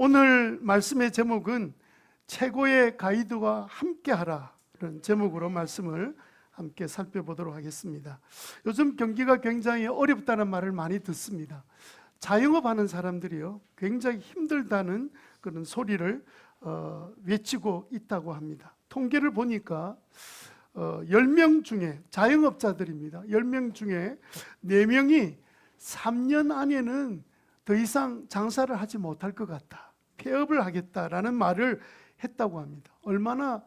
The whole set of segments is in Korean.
오늘 말씀의 제목은 최고의 가이드와 함께하라 라는 제목으로 말씀을 함께 살펴보도록 하겠습니다. 요즘 경기가 굉장히 어렵다는 말을 많이 듣습니다. 자영업하는 사람들이요 굉장히 힘들다는 그런 소리를 외치고 있다고 합니다. 통계를 보니까 10명 중에 자영업자들입니다. 10명 중에 4명이 3년 안에는 더 이상 장사를 하지 못할 것 같다, 폐업을 하겠다라는 말을 했다고 합니다. 얼마나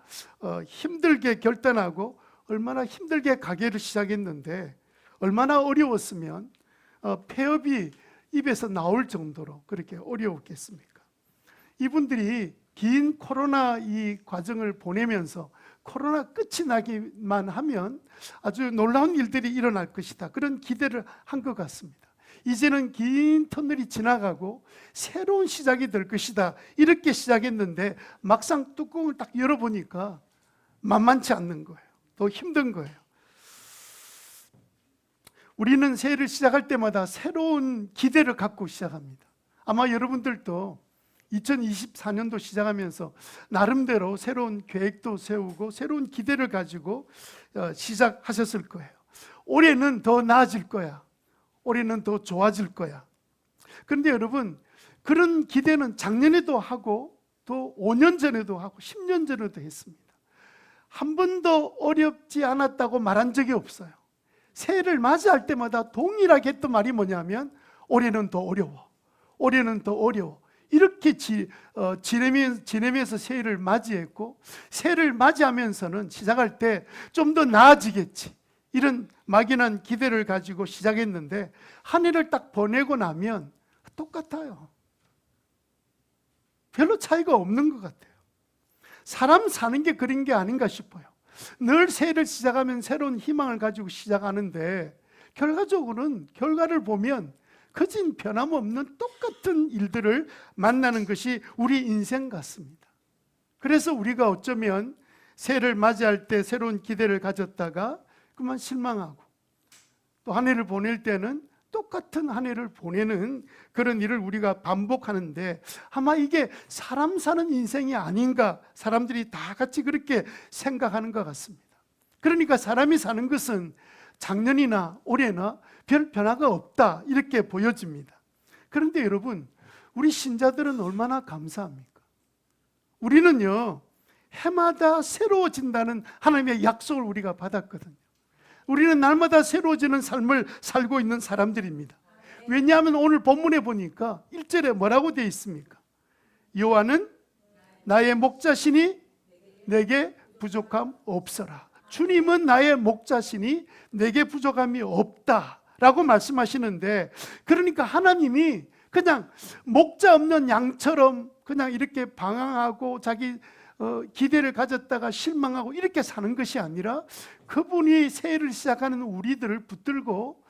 힘들게 결단하고 얼마나 힘들게 가게를 시작했는데 얼마나 어려웠으면 폐업이 입에서 나올 정도로 그렇게 어려웠겠습니까? 이분들이 긴 코로나 이 과정을 보내면서 코로나 끝이 나기만 하면 아주 놀라운 일들이 일어날 것이다, 그런 기대를 한 것 같습니다. 이제는 긴 터널이 지나가고 새로운 시작이 될 것이다, 이렇게 시작했는데 막상 뚜껑을 딱 열어보니까 만만치 않는 거예요. 더 힘든 거예요. 우리는 새해를 시작할 때마다 새로운 기대를 갖고 시작합니다. 아마 여러분들도 2024년도 시작하면서 나름대로 새로운 계획도 세우고 새로운 기대를 가지고 시작하셨을 거예요. 올해는 더 나아질 거야, 올해는 더 좋아질 거야. 그런데 여러분, 그런 기대는 작년에도 하고 또 5년 전에도 하고 10년 전에도 했습니다. 한 번도 어렵지 않았다고 말한 적이 없어요. 새해를 맞이할 때마다 동일하게 했던 말이 뭐냐면 올해는 더 어려워, 올해는 더 어려워, 이렇게 지내면서 새해를 맞이했고, 새해를 맞이하면서는 시작할 때 좀 더 나아지겠지, 이런 막연한 기대를 가지고 시작했는데 한 해를 딱 보내고 나면 똑같아요. 별로 차이가 없는 것 같아요. 사람 사는 게 그런 게 아닌가 싶어요. 늘 새해를 시작하면 새로운 희망을 가지고 시작하는데 결과적으로는 결과를 보면 거진 변함없는 똑같은 일들을 만나는 것이 우리 인생 같습니다. 그래서 우리가 어쩌면 새해를 맞이할 때 새로운 기대를 가졌다가 그만 실망하고, 또 한 해를 보낼 때는 똑같은 한 해를 보내는 그런 일을 우리가 반복하는데 아마 이게 사람 사는 인생이 아닌가, 사람들이 다 같이 그렇게 생각하는 것 같습니다. 그러니까 사람이 사는 것은 작년이나 올해나 별 변화가 없다, 이렇게 보여집니다. 그런데 여러분, 우리 신자들은 얼마나 감사합니까? 우리는요 해마다 새로워진다는 하나님의 약속을 우리가 받았거든요. 우리는 날마다 새로워지는 삶을 살고 있는 사람들입니다. 왜냐하면 오늘 본문에 보니까 1절에 뭐라고 되어 있습니까? 여호와는 나의 목자시니 내게 부족함 없어라. 주님은 나의 목자시니 내게 부족함이 없다 라고 말씀하시는데, 그러니까 하나님이 그냥 목자 없는 양처럼 그냥 이렇게 방황하고 자기 기대를 가졌다가 실망하고 이렇게 사는 것이 아니라 그분이 새해를 시작하는 우리들을 붙들고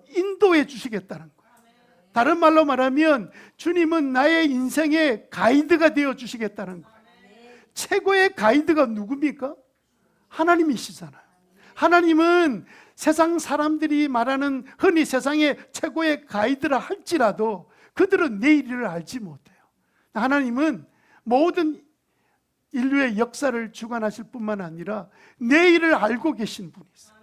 인도해 주시겠다는 거예요. 다른 말로 말하면 주님은 나의 인생의 가이드가 되어 주시겠다는 거예요. 최고의 가이드가 누굽니까? 하나님이시잖아요. 하나님은 세상 사람들이 말하는 흔히 세상의 최고의 가이드라 할지라도 그들은 내일을 알지 못해요. 하나님은 모든 인류의 역사를 주관하실 뿐만 아니라 내일을 알고 계신 분이세요.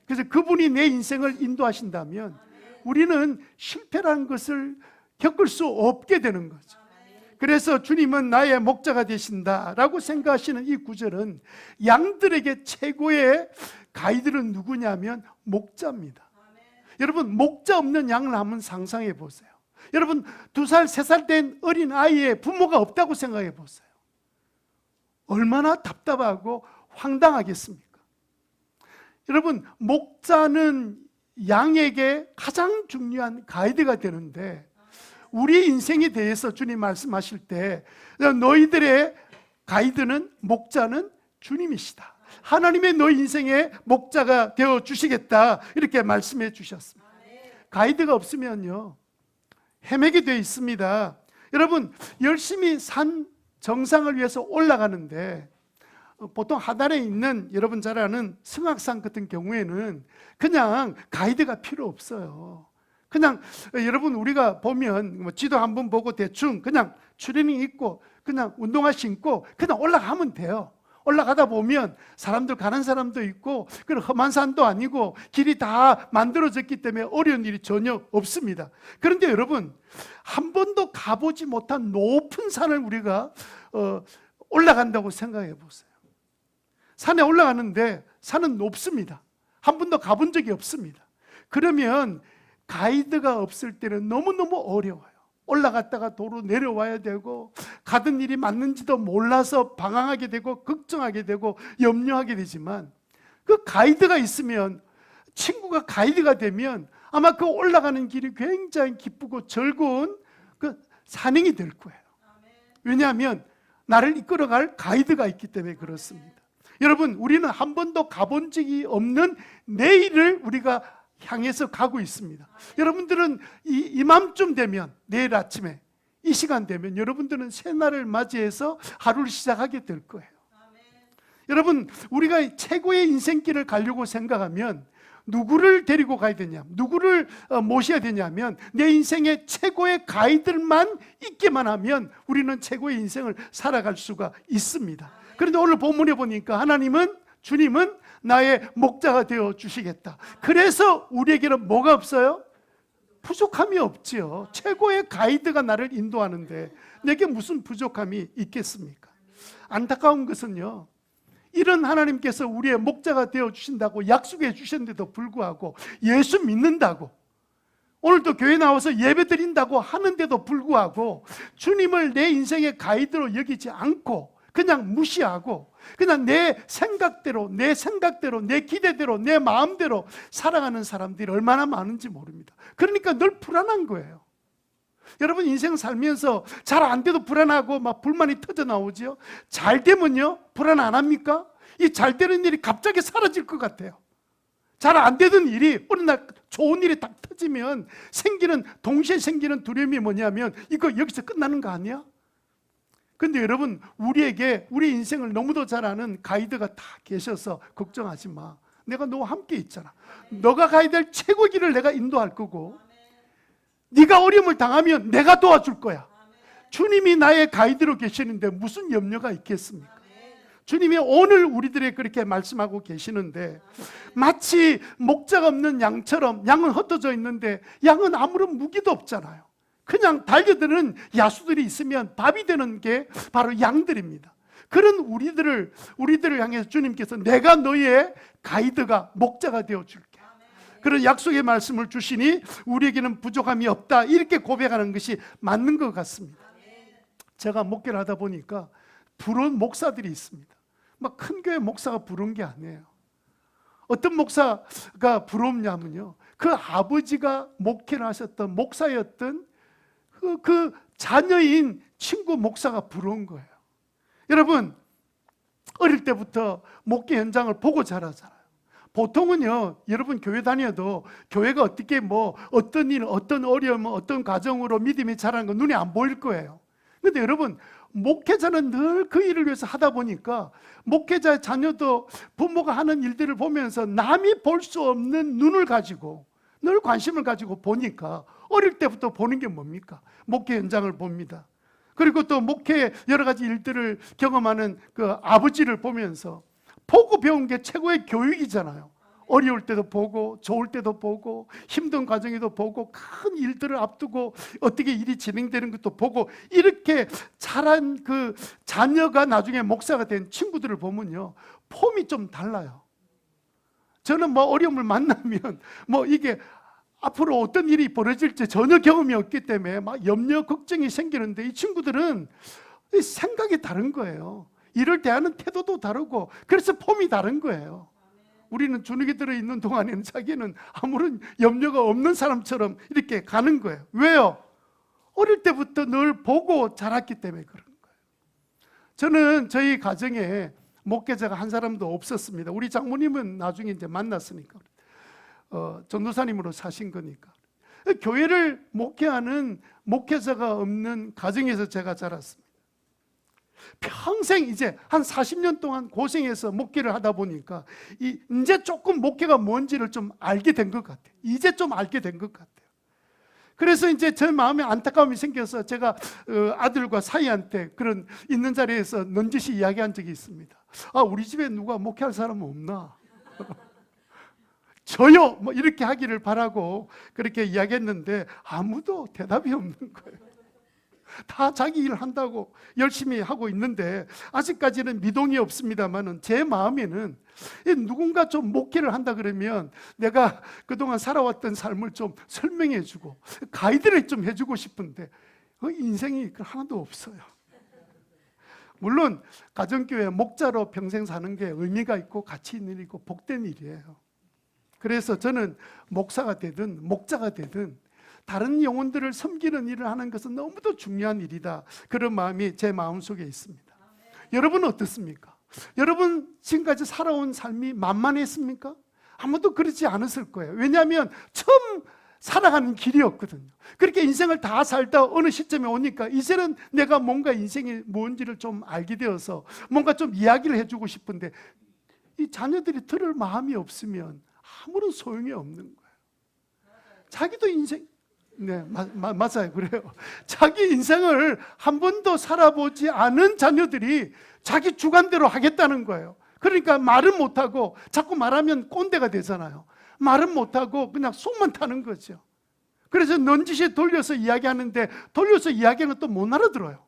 그래서 그분이 내 인생을 인도하신다면 우리는 실패라는 것을 겪을 수 없게 되는 거죠. 그래서 주님은 나의 목자가 되신다라고 생각하시는 이 구절은 양들에게 최고의 가이드는 누구냐면 목자입니다. 여러분, 목자 없는 양을 한번 상상해 보세요. 여러분, 2살, 3살 된 어린 아이의 부모가 없다고 생각해 보세요. 얼마나 답답하고 황당하겠습니까? 여러분, 목자는 양에게 가장 중요한 가이드가 되는데 우리 인생에 대해서 주님 말씀하실 때 너희들의 가이드는, 목자는 주님이시다, 하나님의 너희 인생의 목자가 되어 주시겠다, 이렇게 말씀해 주셨습니다. 가이드가 없으면요 헤매게 되어 있습니다. 여러분, 열심히 산 정상을 위해서 올라가는데 보통 하단에 있는 여러분 잘 아는 승악산 같은 경우에는 그냥 가이드가 필요 없어요. 그냥 여러분 우리가 보면 지도 한번 보고 대충 그냥 추리닝 입고 그냥 운동화 신고 그냥 올라가면 돼요. 올라가다 보면 사람들 가는 사람도 있고 그런 험한 산도 아니고 길이 다 만들어졌기 때문에 어려운 일이 전혀 없습니다. 그런데 여러분, 한 번도 가보지 못한 높은 산을 우리가 올라간다고 생각해 보세요. 산에 올라가는데 산은 높습니다. 한 번도 가본 적이 없습니다. 그러면 가이드가 없을 때는 너무너무 어려워요. 올라갔다가 도로 내려와야 되고 가던 일이 맞는지도 몰라서 방황하게 되고 걱정하게 되고 염려하게 되지만, 그 가이드가 있으면, 친구가 가이드가 되면 아마 그 올라가는 길이 굉장히 기쁘고 즐거운 그 산행이 될 거예요. 왜냐하면 나를 이끌어갈 가이드가 있기 때문에 그렇습니다. 여러분, 우리는 한 번도 가본 적이 없는 내일을 우리가 향해서 가고 있습니다. 여러분들은 이맘쯤 되면, 내일 아침에 이 시간 되면 여러분들은 새날을 맞이해서 하루를 시작하게 될 거예요. 여러분, 우리가 최고의 인생길을 가려고 생각하면 누구를 데리고 가야 되냐, 누구를 모셔야 되냐면 내 인생의 최고의 가이드만 있게만 하면 우리는 최고의 인생을 살아갈 수가 있습니다. 그런데 오늘 본문에 보니까 하나님은, 주님은 나의 목자가 되어 주시겠다. 그래서 우리에게는 뭐가 없어요? 부족함이 없지요. 최고의 가이드가 나를 인도하는데 내게 무슨 부족함이 있겠습니까? 안타까운 것은요, 이런 하나님께서 우리의 목자가 되어 주신다고 약속해 주셨는데도 불구하고, 예수 믿는다고, 오늘도 교회 나와서 예배 드린다고 하는데도 불구하고 주님을 내 인생의 가이드로 여기지 않고 그냥 무시하고 그냥 내 생각대로, 내 기대대로, 내 마음대로 살아가는 사람들이 얼마나 많은지 모릅니다. 그러니까 늘 불안한 거예요. 여러분, 인생 살면서 잘 안 돼도 불안하고 막 불만이 터져 나오죠. 잘 되면요, 불안 안 합니까? 이 잘 되는 일이 갑자기 사라질 것 같아요. 잘 안 되던 일이 어느 날 좋은 일이 딱 터지면 동시에 생기는 두려움이 뭐냐면, 이거 여기서 끝나는 거 아니야? 근데 여러분, 우리에게 우리 인생을 너무도 잘 아는 가이드가 다 계셔서 걱정하지 마. 내가 너와 함께 있잖아. 너가 가야 될 최고 길을 내가 인도할 거고, 네가 어려움을 당하면 내가 도와줄 거야. 주님이 나의 가이드로 계시는데 무슨 염려가 있겠습니까? 주님이 오늘 우리들에게 그렇게 말씀하고 계시는데, 마치 목자가 없는 양처럼 양은 흩어져 있는데 양은 아무런 무기도 없잖아요. 그냥 달려드는 야수들이 있으면 밥이 되는 게 바로 양들입니다. 그런 우리들을 향해서 주님께서 내가 너의 가이드가, 목자가 되어줄게, 그런 약속의 말씀을 주시니 우리에게는 부족함이 없다, 이렇게 고백하는 것이 맞는 것 같습니다. 제가 목회를 하다 보니까 부러운 목사들이 있습니다. 막 큰 교회 목사가 부러운 게 아니에요. 어떤 목사가 부럽냐면요, 그 아버지가 목회를 하셨던 목사였던 그 자녀인 친구 목사가 부러운 거예요. 여러분, 어릴 때부터 목회 현장을 보고 자라잖아요. 보통은요, 여러분 교회 다녀도 교회가 어떻게 어떤 일, 어떤 어려움, 어떤 과정으로 믿음이 자라는 건 눈에 안 보일 거예요. 그런데 여러분, 목회자는 늘 그 일을 위해서 하다 보니까 목회자의 자녀도 부모가 하는 일들을 보면서 남이 볼 수 없는 눈을 가지고 늘 관심을 가지고 보니까 어릴 때부터 보는 게 뭡니까? 목회 현장을 봅니다. 그리고 또 목회의 여러 가지 일들을 경험하는 그 아버지를 보면서 보고 배운 게 최고의 교육이잖아요. 어려울 때도 보고, 좋을 때도 보고, 힘든 과정에도 보고, 큰 일들을 앞두고 어떻게 일이 진행되는 것도 보고, 이렇게 자란 그 자녀가 나중에 목사가 된 친구들을 보면요, 폼이 좀 달라요. 저는 어려움을 만나면 이게 앞으로 어떤 일이 벌어질지 전혀 경험이 없기 때문에 막 염려, 걱정이 생기는데, 이 친구들은 생각이 다른 거예요. 일을 대하는 태도도 다르고, 그래서 폼이 다른 거예요. 우리는 주눅이 들어있는 동안에는 자기는 아무런 염려가 없는 사람처럼 이렇게 가는 거예요. 왜요? 어릴 때부터 늘 보고 자랐기 때문에 그런 거예요. 저는 저희 가정에 목회자가 한 사람도 없었습니다. 우리 장모님은 나중에 이제 만났으니까, 전도사님으로 사신 거니까. 교회를 목회하는 목회자가 없는 가정에서 제가 자랐습니다. 평생 이제 한 40년 동안 고생해서 목회를 하다 보니까 이제 조금 목회가 뭔지를 좀 알게 된 것 같아요. 이제 좀 알게 된 것 같아요. 그래서 이제 제 마음에 안타까움이 생겨서 제가 아들과 사이한테 그런 있는 자리에서 넌지시 이야기한 적이 있습니다. 아, 우리 집에 누가 목회할 사람은 없나? 저요! 뭐 이렇게 하기를 바라고 그렇게 이야기했는데 아무도 대답이 없는 거예요. 다 자기 일 한다고 열심히 하고 있는데 아직까지는 미동이 없습니다만은 제 마음에는 누군가 좀 목회를 한다 그러면 내가 그동안 살아왔던 삶을 좀 설명해 주고 가이드를 좀 해주고 싶은데 인생이 하나도 없어요. 물론 가정교회 목자로 평생 사는 게 의미가 있고 가치 있는 일이고 복된 일이에요. 그래서 저는 목사가 되든 목자가 되든 다른 영혼들을 섬기는 일을 하는 것은 너무도 중요한 일이다. 그런 마음이 제 마음속에 있습니다. 여러분은 어떻습니까? 여러분 지금까지 살아온 삶이 만만했습니까? 아무도 그렇지 않았을 거예요. 왜냐하면 처음 살아가는 길이었거든요. 그렇게 인생을 다 살다 어느 시점에 오니까 이제는 내가 뭔가 인생이 뭔지를 좀 알게 되어서 뭔가 좀 이야기를 해주고 싶은데 이 자녀들이 들을 마음이 없으면 아무런 소용이 없는 거예요. 자기도 인생 맞아요. 그래요. 자기 인생을 한 번도 살아보지 않은 자녀들이 자기 주관대로 하겠다는 거예요. 그러니까 말은 못하고 자꾸 말하면 꼰대가 되잖아요. 말은 못하고 그냥 속만 타는 거죠. 그래서 넌지시 돌려서 이야기하는데 돌려서 이야기하면 또 못 알아들어요.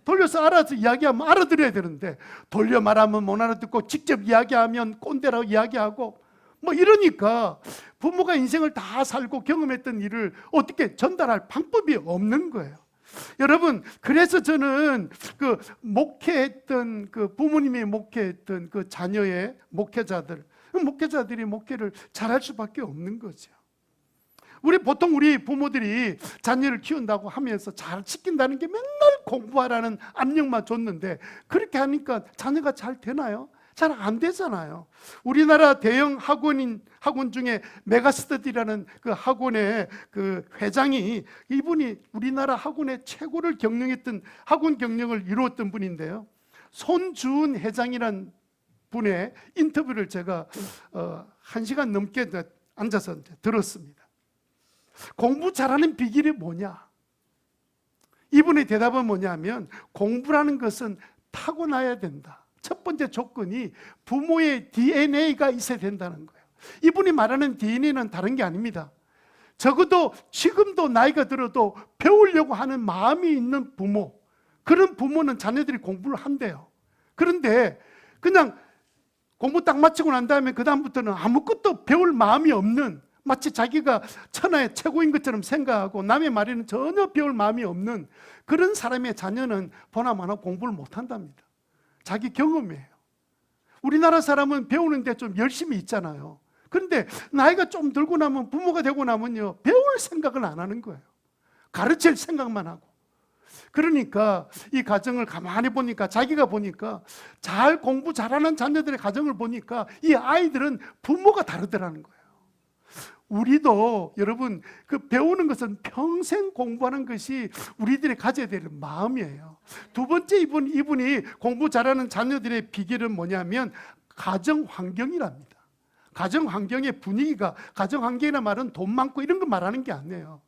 돌려서 알아서 이야기하면 알아들어야 되는데 돌려 말하면 못 알아듣고 직접 이야기하면 꼰대라고 이야기하고 뭐 이러니까 부모가 인생을 다 살고 경험했던 일을 어떻게 전달할 방법이 없는 거예요. 여러분, 그래서 저는 그 목회했던 그 부모님이 목회했던 그 자녀의 목회자들이 목회를 잘할 수밖에 없는 거죠. 보통 우리 부모들이 자녀를 키운다고 하면서 잘 시킨다는 게 맨날 공부하라는 압력만 줬는데 그렇게 하니까 자녀가 잘 되나요? 잘 안 되잖아요. 우리나라 대형 학원 중에 메가스터디라는 그 학원의 그 회장이 이분이 우리나라 학원의 최고를 경영했던 학원 경영을 이루었던 분인데요. 손주은 회장이란 분의 인터뷰를 제가 1시간 넘게 앉아서 들었습니다. 공부 잘하는 비결이 뭐냐? 이분의 대답은 뭐냐면 공부라는 것은 타고나야 된다. 첫 번째 조건이 부모의 DNA가 있어야 된다는 거예요. 이분이 말하는 DNA는 다른 게 아닙니다. 적어도 지금도 나이가 들어도 배우려고 하는 마음이 있는 부모, 그런 부모는 자녀들이 공부를 한대요. 그런데 그냥 공부 딱 마치고 난 다음에 그 다음부터는 아무것도 배울 마음이 없는, 마치 자기가 천하의 최고인 것처럼 생각하고 남의 말에는 전혀 배울 마음이 없는 그런 사람의 자녀는 보나마나 공부를 못한답니다. 자기 경험이에요. 우리나라 사람은 배우는데 좀 열심히 있잖아요. 그런데 나이가 좀 들고 나면, 부모가 되고 나면요, 배울 생각을 안 하는 거예요. 가르칠 생각만 하고. 그러니까 이 가정을 가만히 보니까, 자기가 보니까 잘 공부 잘하는 자녀들의 가정을 보니까 이 아이들은 부모가 다르더라는 거예요. 우리도 여러분, 그 배우는 것은 평생 공부하는 것이 우리들이 가져야 될 마음이에요. 두 번째, 이분이 공부 잘하는 자녀들의 비결은 뭐냐면 가정 환경이랍니다. 가정 환경의 분위기가, 가정 환경이라는 말은 돈 많고 이런 거 말하는 게 아니에요.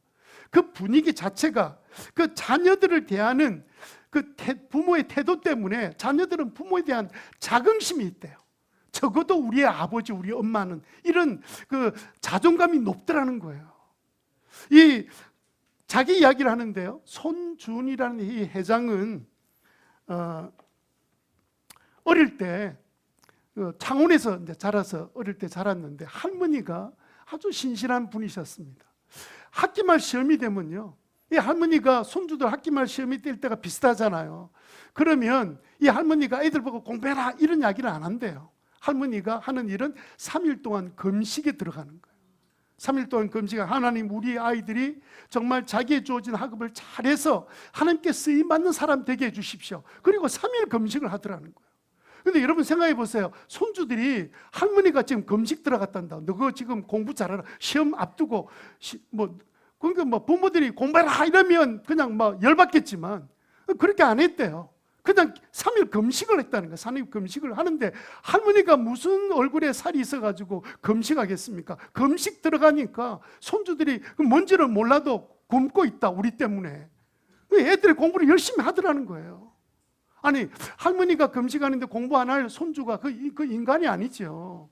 그 분위기 자체가, 그 자녀들을 대하는 그 부모의 태도 때문에 자녀들은 부모에 대한 자긍심이 있대요. 적어도 우리의 아버지, 우리 엄마는 이런 그 자존감이 높더라는 거예요. 이 자기 이야기를 하는데요, 손준이라는 이 회장은 어릴 때 창원에서 이제 자라서 어릴 때 자랐는데 할머니가 아주 신실한 분이셨습니다. 학기말 시험이 되면요, 이 할머니가 손주들 학기말 시험이 될 때가 비슷하잖아요. 그러면 이 할머니가 애들 보고 공부해라 이런 이야기를 안 한대요. 할머니가 하는 일은 3일 동안 금식에 들어가는 거예요. 3일 동안 금식, 하나님 우리 아이들이 정말 자기의 주어진 학업을 잘해서 하나님께 쓰임받는 사람 되게 해주십시오. 그리고 3일 금식을 하더라는 거예요. 근데 여러분 생각해 보세요. 손주들이 할머니가 지금 금식 들어갔단다, 너 그거 지금 공부 잘하라, 시험 앞두고 그러니까 뭐 부모들이 공부해라 이러면 그냥 막 열받겠지만 그렇게 안 했대요. 그냥 3일 금식을 했다는 거예요. 3일 금식을 하는데 할머니가 무슨 얼굴에 살이 있어가지고 금식하겠습니까? 금식 들어가니까 손주들이 뭔지를 몰라도 굶고 있다, 우리 때문에. 애들이 공부를 열심히 하더라는 거예요. 아니, 할머니가 금식하는데 공부 안 할 손주가 그 인간이 아니죠.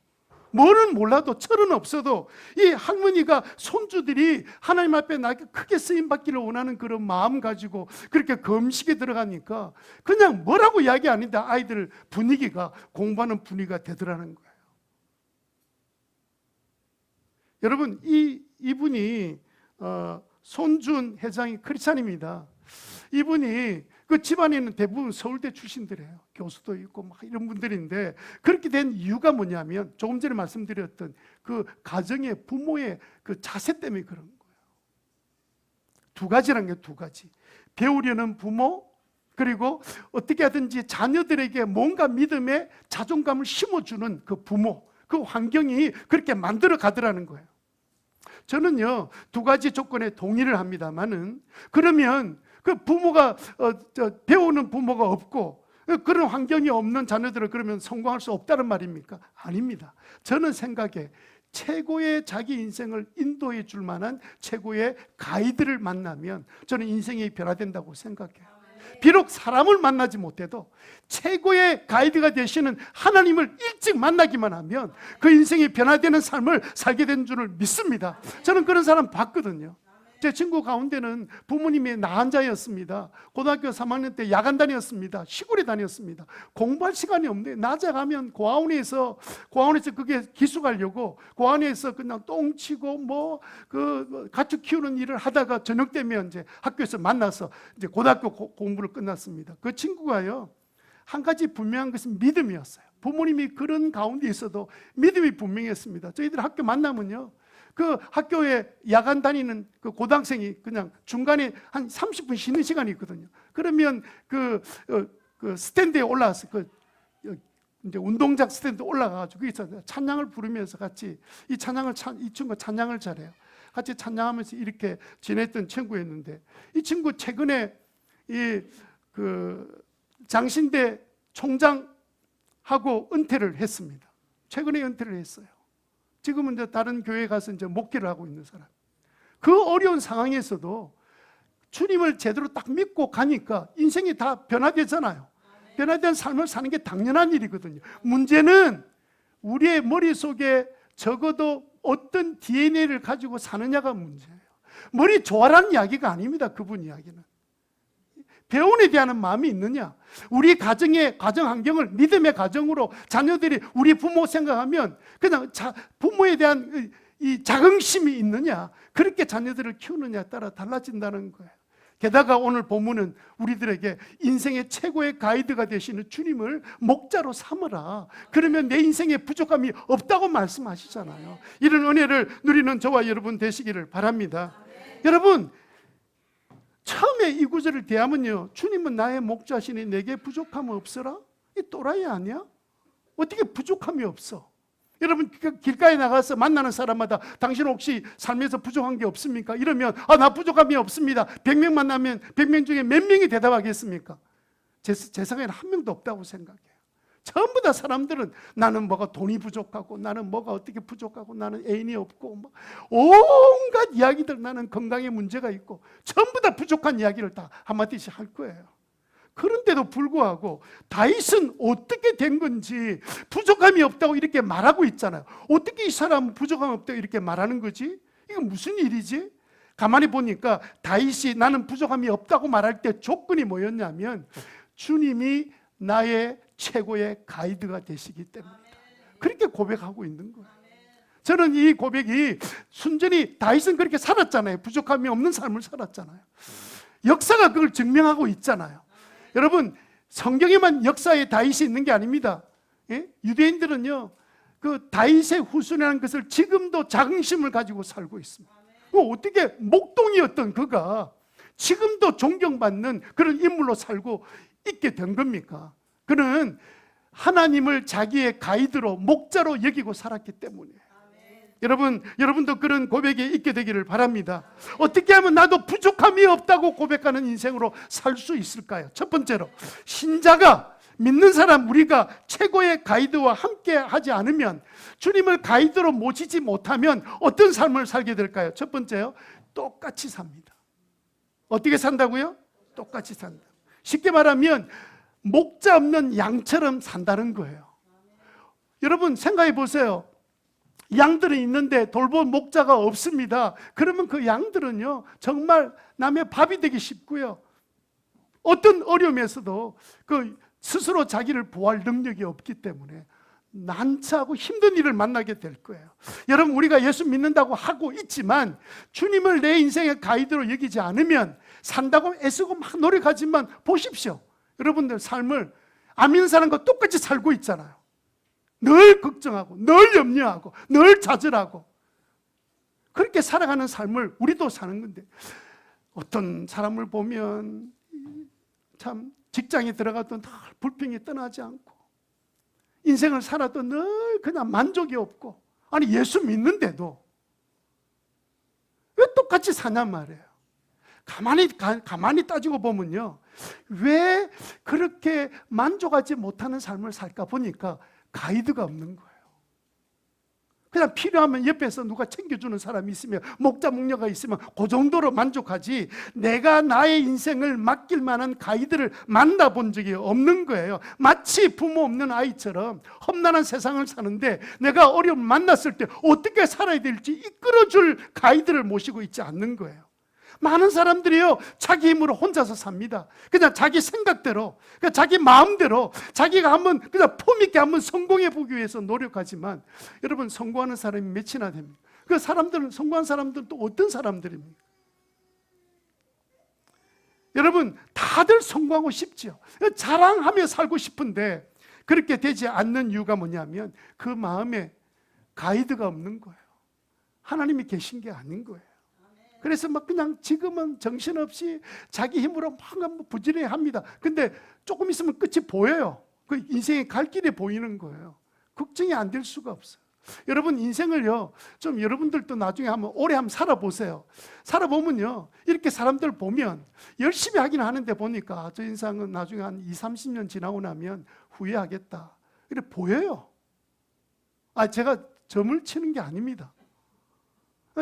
뭐는 몰라도 철은 없어도 이 할머니가 손주들이 하나님 앞에 나에게 크게 쓰임받기를 원하는 그런 마음 가지고 그렇게 금식에 들어가니까 그냥 뭐라고 이야기 아닌데 아이들 분위기가 공부하는 분위기가 되더라는 거예요. 여러분, 이분이 손준 회장이 크리스찬입니다. 이분이 그 집안에는 대부분 서울대 출신들이에요. 교수도 있고 막 이런 분들인데, 그렇게 된 이유가 뭐냐면 조금 전에 말씀드렸던 그 가정의 부모의 그 자세 때문에 그런 거예요. 두 가지라는 게 두 가지. 배우려는 부모, 그리고 어떻게 하든지 자녀들에게 뭔가 믿음의 자존감을 심어주는 그 부모, 그 환경이 그렇게 만들어 가더라는 거예요. 저는요, 두 가지 조건에 동의를 합니다만은, 그러면 그 부모가 배우는 부모가 없고 그런 환경이 없는 자녀들은 그러면 성공할 수 없다는 말입니까? 아닙니다. 저는 생각에 최고의 자기 인생을 인도해 줄 만한 최고의 가이드를 만나면 저는 인생이 변화된다고 생각해요. 비록 사람을 만나지 못해도 최고의 가이드가 되시는 하나님을 일찍 만나기만 하면 그 인생이 변화되는 삶을 살게 된 줄을 믿습니다. 저는 그런 사람 봤거든요. 제 친구 가운데는 부모님이 나환자였습니다. 고등학교 3학년 때 야간 다녔습니다. 시골에 다녔습니다. 공부할 시간이 없는데 낮에 가면 고아원에서 그게 기숙하려고 고아원에서 그냥 똥치고 가축 키우는 일을 하다가 저녁 되면 이제 학교에서 만나서 이제 고등학교 공부를 끝났습니다. 그 친구가요, 한 가지 분명한 것은 믿음이었어요. 부모님이 그런 가운데 있어도 믿음이 분명했습니다. 저희들 학교 만나면요, 그 학교에 야간 다니는 그 고등학생이 그냥 중간에 한 30분 쉬는 시간이 있거든요. 그러면 그 스탠드에 올라와서 이제 운동장 스탠드 올라가가지고 거기서 찬양을 부르면서 같이 이 친구가 찬양을 잘해요. 같이 찬양하면서 이렇게 지냈던 친구였는데, 이 친구 최근에 장신대 총장하고 은퇴를 했습니다. 최근에 은퇴를 했어요. 지금은 이제 다른 교회에 가서 이제 목회를 하고 있는 사람. 그 어려운 상황에서도 주님을 제대로 딱 믿고 가니까 인생이 다 변화되잖아요. 변화된 삶을 사는 게 당연한 일이거든요. 문제는 우리의 머릿속에 적어도 어떤 DNA를 가지고 사느냐가 문제예요. 머리 좋아라는 이야기가 아닙니다. 그분 이야기는. 배운에 대한 마음이 있느냐, 우리 가정의 가정 환경을 믿음의 가정으로 자녀들이 우리 부모 생각하면 그냥 부모에 대한 이 자긍심이 있느냐, 그렇게 자녀들을 키우느냐에 따라 달라진다는 거예요. 게다가 오늘 본문은 우리들에게 인생의 최고의 가이드가 되시는 주님을 목자로 삼으라, 그러면 내 인생에 부족함이 없다고 말씀하시잖아요. 이런 은혜를 누리는 저와 여러분 되시기를 바랍니다. 여러분, 처음에 이 구절을 대하면요, 주님은 나의 목자시니 내게 부족함 없어라? 이 또라이 아니야? 어떻게 부족함이 없어? 여러분, 길가에 나가서 만나는 사람마다 당신 혹시 삶에서 부족한 게 없습니까? 이러면 나 부족함이 없습니다. 100명 만나면 100명 중에 몇 명이 대답하겠습니까? 제 생각에는 한 명도 없다고 생각해요. 전부 다 사람들은 나는 뭐가 돈이 부족하고, 나는 뭐가 어떻게 부족하고, 나는 애인이 없고, 온갖 이야기들, 나는 건강에 문제가 있고, 전부 다 부족한 이야기를 다 한마디씩 할 거예요. 그런데도 불구하고 다윗은 어떻게 된 건지 부족함이 없다고 이렇게 말하고 있잖아요. 어떻게 이 사람은 부족함이 없다고 이렇게 말하는 거지? 이건 무슨 일이지? 가만히 보니까 다윗이 나는 부족함이 없다고 말할 때 조건이 뭐였냐면 주님이 나의 최고의 가이드가 되시기 때문이다. 그렇게 고백하고 있는 거예요. 저는 이 고백이 순전히 다윗은 그렇게 살았잖아요. 부족함이 없는 삶을 살았잖아요. 역사가 그걸 증명하고 있잖아요. 여러분, 성경에만 역사의 다윗이 있는 게 아닙니다. 예? 유대인들은요, 그 다윗의 후손이라는 것을 지금도 자긍심을 가지고 살고 있습니다. 어떻게 목동이었던 그가 지금도 존경받는 그런 인물로 살고 있게 된 겁니까? 그는 하나님을 자기의 가이드로, 목자로 여기고 살았기 때문이에요. 여러분도 그런 고백이 있게 되기를 바랍니다. 어떻게 하면 나도 부족함이 없다고 고백하는 인생으로 살 수 있을까요? 첫 번째로, 신자가, 믿는 사람, 우리가 최고의 가이드와 함께 하지 않으면, 주님을 가이드로 모시지 못하면 어떤 삶을 살게 될까요? 첫 번째요, 똑같이 삽니다. 어떻게 산다고요? 똑같이 산다. 쉽게 말하면 목자 없는 양처럼 산다는 거예요. 여러분 생각해 보세요. 양들은 있는데 돌본 목자가 없습니다. 그러면 그 양들은요 정말 남의 밥이 되기 쉽고요, 어떤 어려움에서도 그 스스로 자기를 보호할 능력이 없기 때문에 난처하고 힘든 일을 만나게 될 거예요. 여러분, 우리가 예수 믿는다고 하고 있지만 주님을 내 인생의 가이드로 여기지 않으면 산다고 애쓰고 막 노력하지만 보십시오. 여러분들 삶을 안 믿는 사람과 똑같이 살고 있잖아요. 늘 걱정하고 늘 염려하고 늘 좌절하고 그렇게 살아가는 삶을 우리도 사는 건데, 어떤 사람을 보면 참 직장에 들어가도 늘 불평이 떠나지 않고 인생을 살아도 늘 그냥 만족이 없고, 아니 예수 믿는데도 왜 똑같이 사냔 말이에요. 가만히 따지고 보면요, 왜 그렇게 만족하지 못하는 삶을 살까 보니까 가이드가 없는 거예요. 그냥 필요하면 옆에서 누가 챙겨주는 사람이 있으면, 목자 목녀가 있으면 그 정도로 만족하지, 내가 나의 인생을 맡길 만한 가이드를 만나본 적이 없는 거예요. 마치 부모 없는 아이처럼 험난한 세상을 사는데 내가 어려움 만났을 때 어떻게 살아야 될지 이끌어줄 가이드를 모시고 있지 않는 거예요. 많은 사람들이요 자기 힘으로 혼자서 삽니다. 그냥 자기 생각대로, 그냥 자기 마음대로 자기가 한번 그냥 폼 있게 한번 성공해 보기 위해서 노력하지만, 여러분 성공하는 사람이 몇이나 됩니까? 그 사람들은, 성공한 사람들은 또 어떤 사람들입니까? 여러분 다들 성공하고 싶죠. 자랑하며 살고 싶은데 그렇게 되지 않는 이유가 뭐냐면 그 마음에 가이드가 없는 거예요. 하나님이 계신 게 아닌 거예요. 그래서 막 그냥 지금은 정신없이 자기 힘으로 막 부지런히 합니다. 근데 조금 있으면 끝이 보여요. 그 인생의 갈 길이 보이는 거예요. 걱정이 안 될 수가 없어요. 여러분 인생을요 좀 여러분들도 나중에 한번 오래 한번 살아보세요. 살아보면요 이렇게 사람들 보면 열심히 하긴 하는데 보니까 저 인생은 나중에 한 20, 30년 지나고 나면 후회하겠다, 이래 보여요. 제가 점을 치는 게 아닙니다.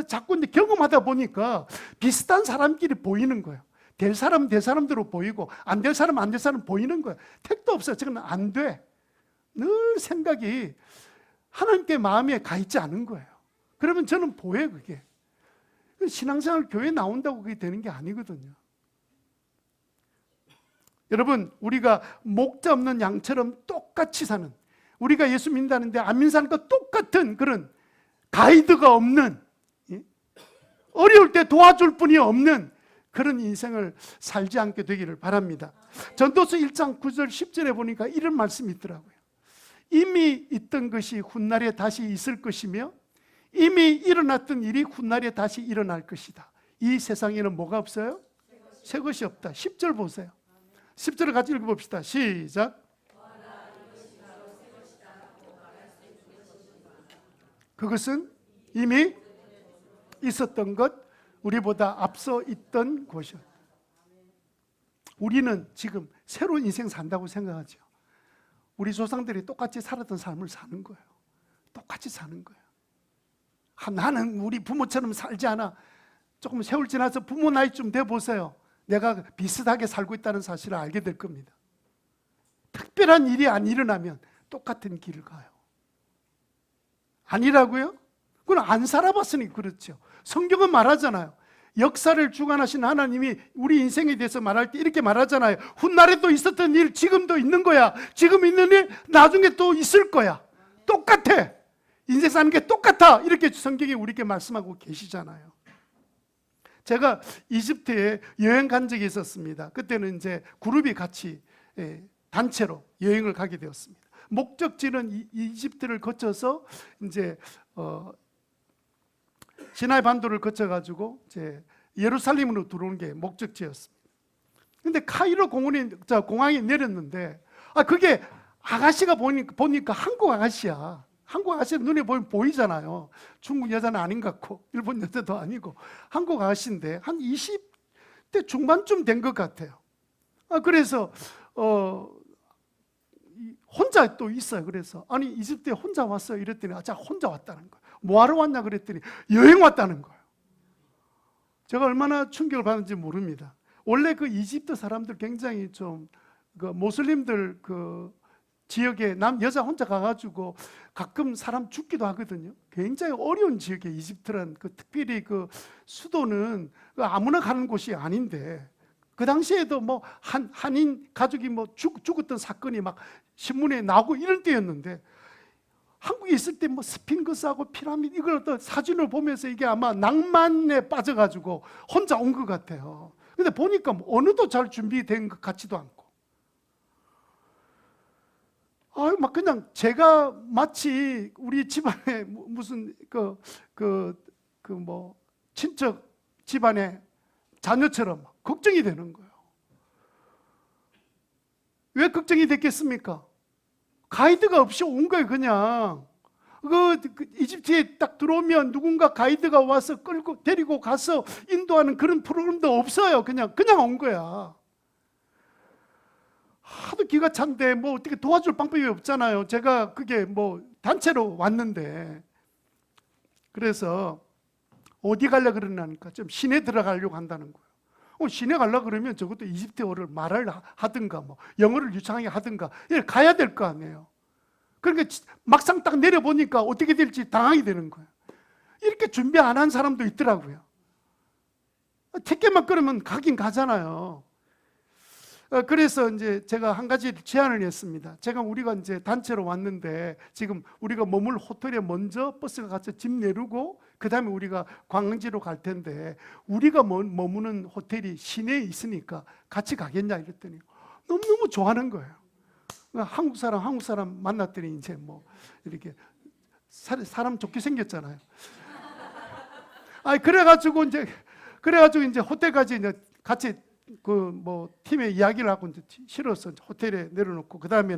자꾸 이제 경험하다 보니까 비슷한 사람끼리 보이는 거예요. 될 사람은 될 사람대로 보이고 안 될 사람은 안 될 사람 보이는 거예요. 택도 없어요. 저건 안 돼. 늘 생각이 하나님께 마음에 가 있지 않은 거예요. 그러면 저는 보여요. 그게 신앙생활 교회 나온다고 그게 되는 게 아니거든요. 여러분 우리가 목자 없는 양처럼 똑같이 사는, 우리가 예수 믿는다는데 안 믿는 사람과 똑같은 그런 가이드가 없는, 어려울 때 도와줄 분이 없는 그런 인생을 살지 않게 되기를 바랍니다. 전도서 1장 9절 10절에 보니까 이런 말씀이 있더라고요. 이미 있던 것이 훗날에 다시 있을 것이며 이미 일어났던 일이 훗날에 다시 일어날 것이다. 이 세상에는 뭐가 없어요? 새 것이 없다. 10절 보세요. 10절을 같이 읽어봅시다. 시작. 그것은 이미 있었던 것, 우리보다 앞서 있던 곳이었다. 우리는 지금 새로운 인생 산다고 생각하죠. 우리 조상들이 똑같이 살았던 삶을 사는 거예요. 똑같이 사는 거예요. 나는 우리 부모처럼 살지 않아. 조금 세월 지나서 부모 나이쯤 돼 보세요. 내가 비슷하게 살고 있다는 사실을 알게 될 겁니다. 특별한 일이 안 일어나면 똑같은 길을 가요. 아니라고요? 그건 안 살아봤으니 그렇죠. 성경은 말하잖아요. 역사를 주관하신 하나님이 우리 인생에 대해서 말할 때 이렇게 말하잖아요. 훗날에도 있었던 일 지금도 있는 거야. 지금 있는 일 나중에 또 있을 거야. 똑같아. 인생 사는 게 똑같아. 이렇게 성경이 우리에게 말씀하고 계시잖아요. 제가 이집트에 여행 간 적이 있었습니다. 그때는 이제 그룹이 같이 단체로 여행을 가게 되었습니다. 목적지는 이집트를 거쳐서 이제 시나이 반도를 거쳐가지고 이제 예루살렘으로 들어오는 게 목적지였습니다. 근데 카이로 공항에 내렸는데, 그게 아가씨가 보니까 한국 아가씨야. 한국 아가씨 눈에 보면 보이잖아요. 중국 여자는 아닌 것 같고 일본 여자도 아니고 한국 아가씨인데 한 20대 중반쯤 된 것 같아요. 그래서 혼자 또 있어요. 그래서 아니 이집트에 혼자 왔어요 이랬더니 자 혼자 왔다는 거예요. 뭐하러 왔냐 그랬더니 여행 왔다는 거예요. 제가 얼마나 충격을 받는지 모릅니다. 원래 그 이집트 사람들 굉장히 좀 그 모슬림들 그 지역에 여자 혼자 가가지고 가끔 사람 죽기도 하거든요. 굉장히 어려운 지역에 이집트란 그 특별히 그 수도는 그 아무나 가는 곳이 아닌데 그 당시에도 뭐 한인 가족이 뭐 죽었던 사건이 막 신문에 나오고 이럴 때였는데 한국에 있을 때 뭐 스핑크스하고 피라미드 이걸 어떤 사진을 보면서 이게 아마 낭만에 빠져가지고 혼자 온 것 같아요. 근데 보니까 뭐 어느도 잘 준비된 것 같지도 않고 막 그냥 제가 마치 우리 집안에 무슨 뭐 친척 집안의 자녀처럼 걱정이 되는 거예요. 왜 걱정이 됐겠습니까? 가이드가 없이 온 거예요. 그냥 그 이집트에 딱 들어오면 누군가 가이드가 와서 끌고 데리고 가서 인도하는 그런 프로그램도 없어요. 그냥 온 거야. 하도 기가 찬데 뭐 어떻게 도와줄 방법이 없잖아요. 제가 그게 뭐 단체로 왔는데 그래서 어디 가려 그러냐니까 좀 시내 들어가려고 한다는 거예요. 시내 가려 그러면 적어도 이집트어를 말을 하든가 뭐 영어를 유창하게 하든가 가야 될 거 아니에요. 그러니까 막상 딱 내려보니까 어떻게 될지 당하게 되는 거예요. 이렇게 준비 안 한 사람도 있더라고요. 티켓만 끊으면 가긴 가잖아요. 그래서 이제 제가 한 가지 제안을 했습니다. 우리가 이제 단체로 왔는데 지금 우리가 머물 호텔에 먼저 버스가 가서 집 내리고 그 다음에 우리가 관광지로 갈 텐데 우리가 머무는 호텔이 시내에 있으니까 같이 가겠냐 이랬더니 너무너무 좋아하는 거예요. 한국 사람 만났더니 이제 뭐 이렇게 사람 좋게 생겼잖아요. 그래가지고 이제 호텔까지 이제 같이 그 뭐 팀의 이야기를 하고 이제 실어서 호텔에 내려놓고 그 다음에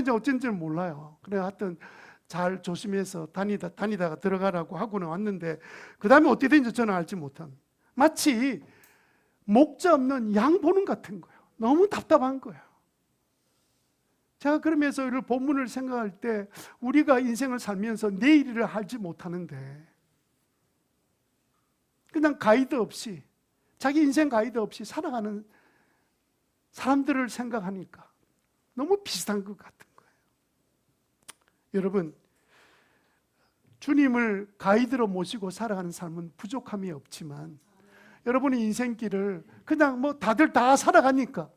이제 어쩐지는 몰라요. 그래 하여튼 잘 조심해서 다니다가 들어가라고 하고는 왔는데 그 다음에 어떻게 된지 저는 알지 못한 마치 목자 없는 양 보는 같은 거예요. 너무 답답한 거예요. 제가 그러면서 이 본문을 생각할 때 우리가 인생을 살면서 내일을 알지 못하는데 그냥 가이드 없이 자기 인생 가이드 없이 살아가는 사람들을 생각하니까 너무 비슷한 것 같은 거예요. 여러분, 주님을 가이드로 모시고 살아가는 삶은 부족함이 없지만 여러분의 인생길을 그냥 뭐 다들 다 살아가니까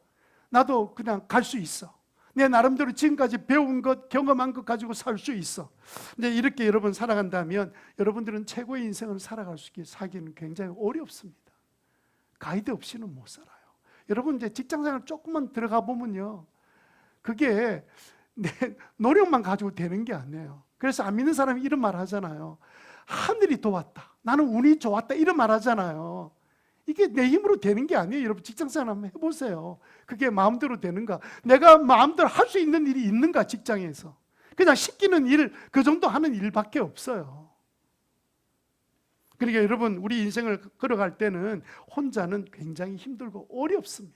나도 그냥 갈 수 있어. 내 나름대로 지금까지 배운 것, 경험한 것 가지고 살 수 있어. 근데 이렇게 여러분 살아간다면 여러분들은 최고의 인생을 살기는 굉장히 어렵습니다. 가이드 없이는 못 살아요. 여러분 이제 직장생활 조금만 들어가 보면요, 그게 내 노력만 가지고 되는 게 아니에요. 그래서 안 믿는 사람이 이런 말 하잖아요. 하늘이 도왔다, 나는 운이 좋았다, 이런 말 하잖아요. 이게 내 힘으로 되는 게 아니에요. 여러분 직장생활 한번 해보세요. 그게 마음대로 되는가? 내가 마음대로 할 수 있는 일이 있는가? 직장에서 그냥 시키는 일, 그 정도 하는 일밖에 없어요. 그러니까 여러분, 우리 인생을 걸어갈 때는 혼자는 굉장히 힘들고 어렵습니다.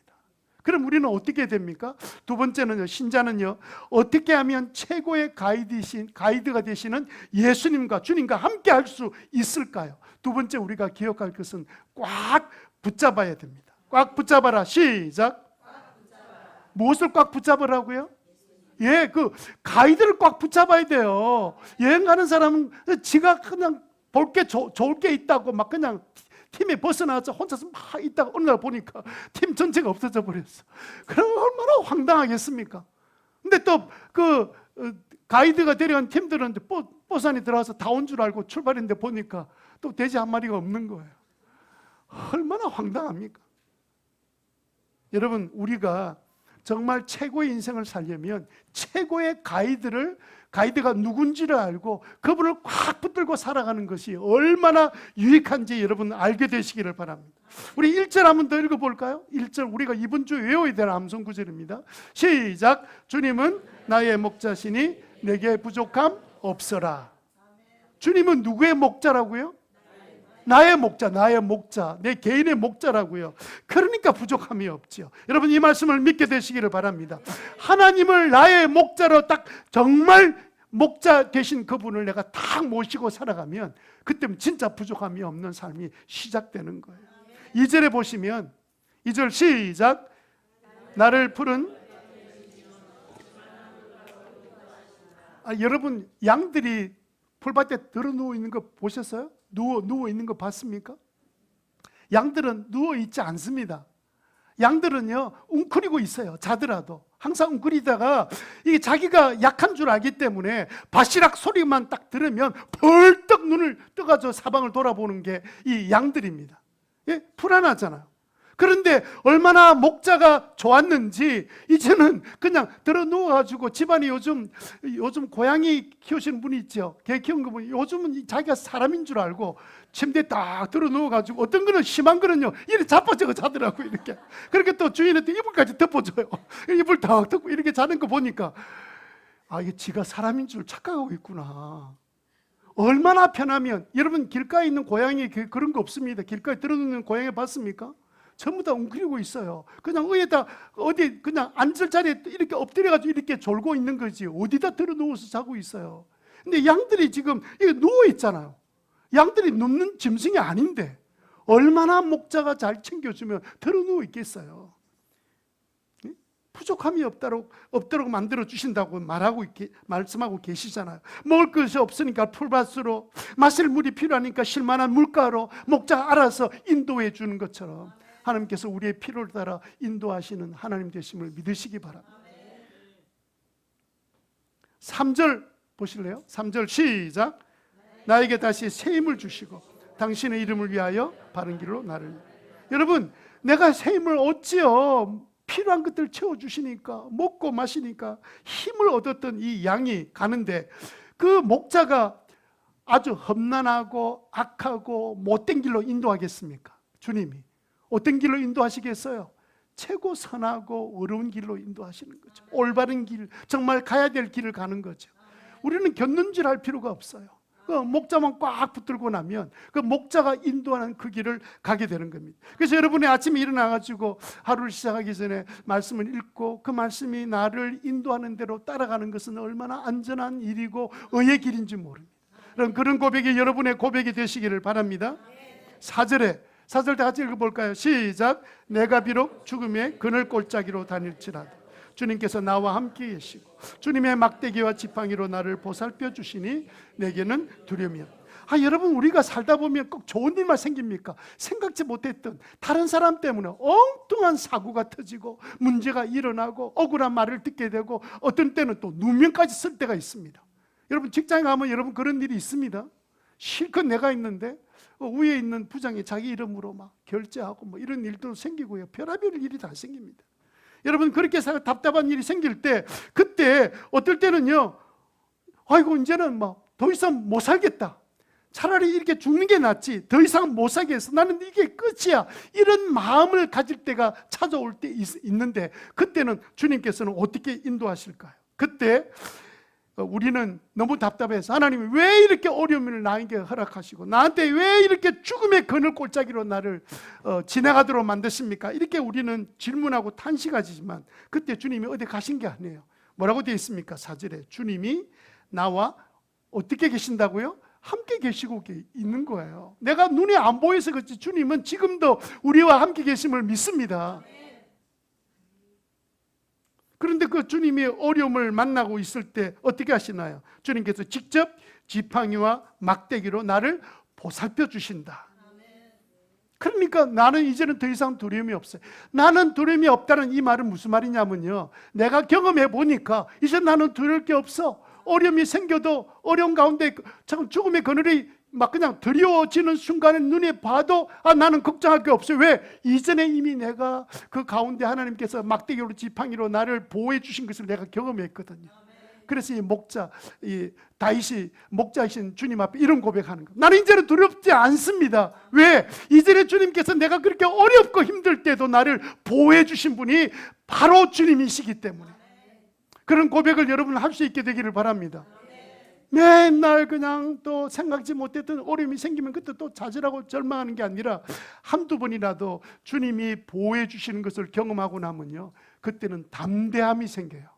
그럼 우리는 어떻게 됩니까? 두 번째는요, 신자는요, 어떻게 하면 최고의 가이드가 되시는 예수님과 주님과 함께 할 수 있을까요? 두 번째 우리가 기억할 것은 꽉 붙잡아야 됩니다. 꽉 붙잡아라. 시작. 무엇을 꽉 붙잡으라고요? 그 가이드를 꽉 붙잡아야 돼요. 여행 가는 사람은 지가 그냥 볼 게 좋을 게 있다고 막 그냥 팀에 벗어나서 혼자서 막 있다가 어느 날 보니까 팀 전체가 없어져 버렸어. 그럼 얼마나 황당하겠습니까? 근데 또 그 가이드가 데려간 팀들은 버스 안에 들어와서 다 온 줄 알고 출발했는데 보니까 또 돼지 한 마리가 없는 거예요. 얼마나 황당합니까? 여러분, 우리가 정말 최고의 인생을 살려면 최고의 가이드가 누군지를 알고 그분을 꽉 붙들고 살아가는 것이 얼마나 유익한지 여러분 알게 되시기를 바랍니다. 우리 1절 한번 더 읽어볼까요? 1절 우리가 이번 주 외워야 될 암송 구절입니다. 시작. 주님은 나의 목자시니 내게 부족함 없어라. 주님은 누구의 목자라고요? 나의 목자, 내 개인의 목자라고요. 그러니까 부족함이 없죠. 여러분, 이 말씀을 믿게 되시기를 바랍니다. 하나님을 나의 목자로 딱 정말 목자 되신 그분을 내가 딱 모시고 살아가면 그때는 진짜 부족함이 없는 삶이 시작되는 거예요. 2절에 보시면 2절 시작. 나를 푸른 여러분 양들이 풀밭에 들어 누워 있는 거 보셨어요? 누워 있는 거 봤습니까? 양들은 누워 있지 않습니다. 양들은요 웅크리고 있어요. 자더라도 항상 웅크리다가 이게 자기가 약한 줄 알기 때문에 바시락 소리만 딱 들으면 벌떡 눈을 떠가지고 사방을 돌아보는 게 이 양들입니다. 예? 불안하잖아요. 그런데 얼마나 목자가 좋았는지 이제는 그냥 들어 누워가지고 집안에 요즘 고양이 키우시는 분이 있죠. 개 키우는 거 보면 요즘은 자기가 사람인 줄 알고 침대에 딱 들어 누워가지고 어떤 거는 심한 거는요 이렇게 자빠져서 자더라고요. 이렇게. 그렇게 또 주인한테 이불까지 덮어줘요. 이불 딱 덮고 이렇게 자는 거 보니까 이게 지가 사람인 줄 착각하고 있구나. 얼마나 편하면 여러분 길가에 있는 고양이 그런 거 없습니다. 길가에 들어 누우는 고양이 봤습니까? 전부 다 웅크리고 있어요. 그냥 의에다 어디 그냥 앉을 자리에 이렇게 엎드려가지고 이렇게 졸고 있는 거지 어디다 들어 누워서 자고 있어요. 근데 양들이 지금 이게 누워 있잖아요. 양들이 눕는 짐승이 아닌데 얼마나 목자가 잘 챙겨주면 들어 누워 있겠어요. 부족함이 없도록 만들어 주신다고 말씀하고 계시잖아요. 먹을 것이 없으니까 풀밭으로, 마실 물이 필요하니까 실만한 물가로 목자가 알아서 인도해 주는 것처럼 하나님께서 우리의 필요를 따라 인도하시는 하나님 되심을 믿으시기 바랍니다. 3절 보실래요? 3절 시작. 나에게 다시 새 힘을 주시고 당신의 이름을 위하여 바른 길로 나를. 여러분 내가 새 힘을 얻지요. 필요한 것들 채워주시니까, 먹고 마시니까 힘을 얻었던 이 양이 가는데 그 목자가 아주 험난하고 악하고 못된 길로 인도하겠습니까? 주님이 어떤 길로 인도하시겠어요? 최고 선하고 어려운 길로 인도하시는 거죠. 올바른 길, 정말 가야 될 길을 가는 거죠. 우리는 곁눈질할 필요가 없어요. 그 목자만 꽉 붙들고 나면 그 목자가 인도하는 그 길을 가게 되는 겁니다. 그래서 여러분이 아침에 일어나가지고 하루를 시작하기 전에 말씀을 읽고 그 말씀이 나를 인도하는 대로 따라가는 것은 얼마나 안전한 일이고 의의 길인지 모릅니다. 그런 고백이 여러분의 고백이 되시기를 바랍니다. 4절 다 같이 읽어볼까요? 시작. 내가 비록 죽음의 그늘 골짜기로 다닐지라도 주님께서 나와 함께 계시고 주님의 막대기와 지팡이로 나를 보살펴 주시니 내게는 두려움이 없다. 여러분 우리가 살다 보면 꼭 좋은 일만 생깁니까? 생각지 못했던 다른 사람 때문에 엉뚱한 사고가 터지고 문제가 일어나고 억울한 말을 듣게 되고 어떤 때는 또 누명까지 쓸 때가 있습니다. 여러분 직장에 가면 여러분 그런 일이 있습니다. 실컷 내가 있는데 위에 있는 부장이 자기 이름으로 막 결제하고 뭐 이런 일도 생기고요. 별의별 일이 다 생깁니다. 여러분 그렇게 답답한 일이 생길 때 그때 어떨 때는요 아이고 이제는 막 더 이상 못 살겠다, 차라리 이렇게 죽는 게 낫지, 더 이상 못 살겠어, 나는 이게 끝이야, 이런 마음을 가질 때가 찾아올 때 있는데 그때는 주님께서는 어떻게 인도하실까요? 그때 우리는 너무 답답해서 하나님이 왜 이렇게 어려움을 나에게 허락하시고 나한테 왜 이렇게 죽음의 그늘 골짜기로 나를 지나가도록 만드십니까? 이렇게 우리는 질문하고 탄식하지만 그때 주님이 어디 가신 게 아니에요. 뭐라고 되어 있습니까? 4절에 주님이 나와 어떻게 계신다고요? 함께 계시고 있는 거예요. 내가 눈에 안 보여서 그렇지 주님은 지금도 우리와 함께 계심을 믿습니다. 그런데 그 주님이 어려움을 만나고 있을 때 어떻게 하시나요? 주님께서 직접 지팡이와 막대기로 나를 보살펴 주신다. 그러니까 나는 이제는 더 이상 두려움이 없어요. 나는 두려움이 없다는 이 말은 무슨 말이냐면요, 내가 경험해 보니까 이제 나는 두려울 게 없어. 어려움이 생겨도 어려운 가운데 참 죽음의 그늘이 막 그냥 드리워지는 순간에 눈에 봐도 나는 걱정할 게 없어요. 왜? 이전에 이미 내가 그 가운데 하나님께서 막대기로 지팡이로 나를 보호해 주신 것을 내가 경험했거든요. 그래서 이 다윗이 목자이신 주님 앞에 이런 고백하는 거예요. 나는 이제는 두렵지 않습니다. 왜? 이전에 주님께서 내가 그렇게 어렵고 힘들 때도 나를 보호해 주신 분이 바로 주님이시기 때문에 그런 고백을 여러분 할 수 있게 되기를 바랍니다. 맨날 그냥 또 생각지 못했던 어려움이 생기면 그때 또 좌절하고 절망하는 게 아니라 한두 번이라도 주님이 보호해 주시는 것을 경험하고 나면요 그때는 담대함이 생겨요.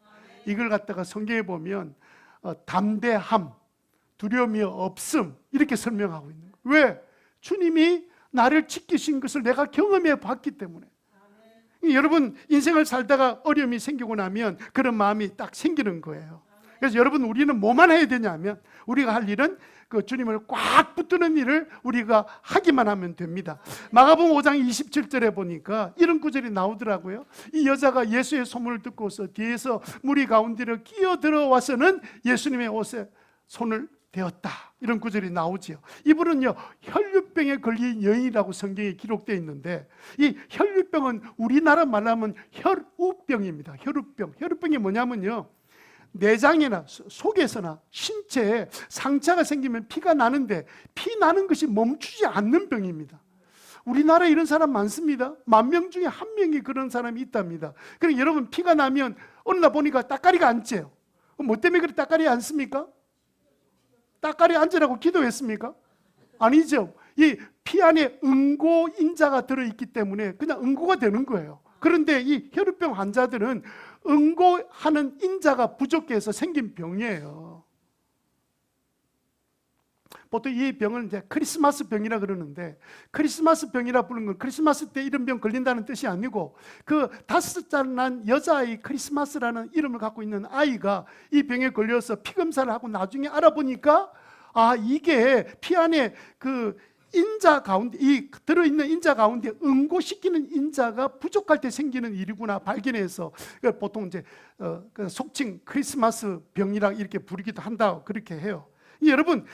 이걸 갖다가 성경에 보면 담대함, 두려움이 없음 이렇게 설명하고 있는 거예요. 왜? 주님이 나를 지키신 것을 내가 경험해 봤기 때문에. 여러분, 인생을 살다가 어려움이 생기고 나면 그런 마음이 딱 생기는 거예요. 그래서 여러분, 우리는 뭐만 해야 되냐면 우리가 할 일은 그 주님을 꽉 붙드는 일을 우리가 하기만 하면 됩니다. 마가복음 5장 27절에 보니까 이런 구절이 나오더라고요. 이 여자가 예수의 소문을 듣고서 뒤에서 무리 가운데로 끼어들어와서는 예수님의 옷에 손을 대었다. 이런 구절이 나오지요. 이분은요, 혈류병에 걸린 여인이라고 성경에 기록되어 있는데, 이 혈류병은 우리나라 말로 하면 혈우병입니다. 혈우병. 혈우병이 뭐냐면요, 내장이나 속에서나 신체에 상처가 생기면 피가 나는데 피 나는 것이 멈추지 않는 병입니다. 우리나라에 이런 사람 많습니다. 10,000명 중에 1명이 그런 사람이 있답니다. 그럼 여러분, 피가 나면 어느 날 보니까 따까리가 안 째요. 뭐 때문에 그렇게 따까리 앉습니까? 따까리 앉으라고 기도했습니까? 아니죠. 이 피 안에 응고인자가 들어있기 때문에 그냥 응고가 되는 거예요. 그런데 이 혈우병 환자들은 응고하는 인자가 부족해서 생긴 병이에요. 보통 이 병을 이제 크리스마스 병이라 그러는데, 크리스마스 병이라 부르는 건 크리스마스 때 이런 병 걸린다는 뜻이 아니고, 그 5살 난 여자아이 크리스마스라는 이름을 갖고 있는 아이가 이 병에 걸려서 피 검사를 하고 나중에 알아보니까, 아, 이게 피 안에 그 인자 가운데, 이 들어있는 인자 가운데 응고시키는 인자가 부족할 때 생기는 일이구나 발견해서 보통 이제 속칭 크리스마스 병이라 이렇게 부르기도 한다고 그렇게 해요. 여러분,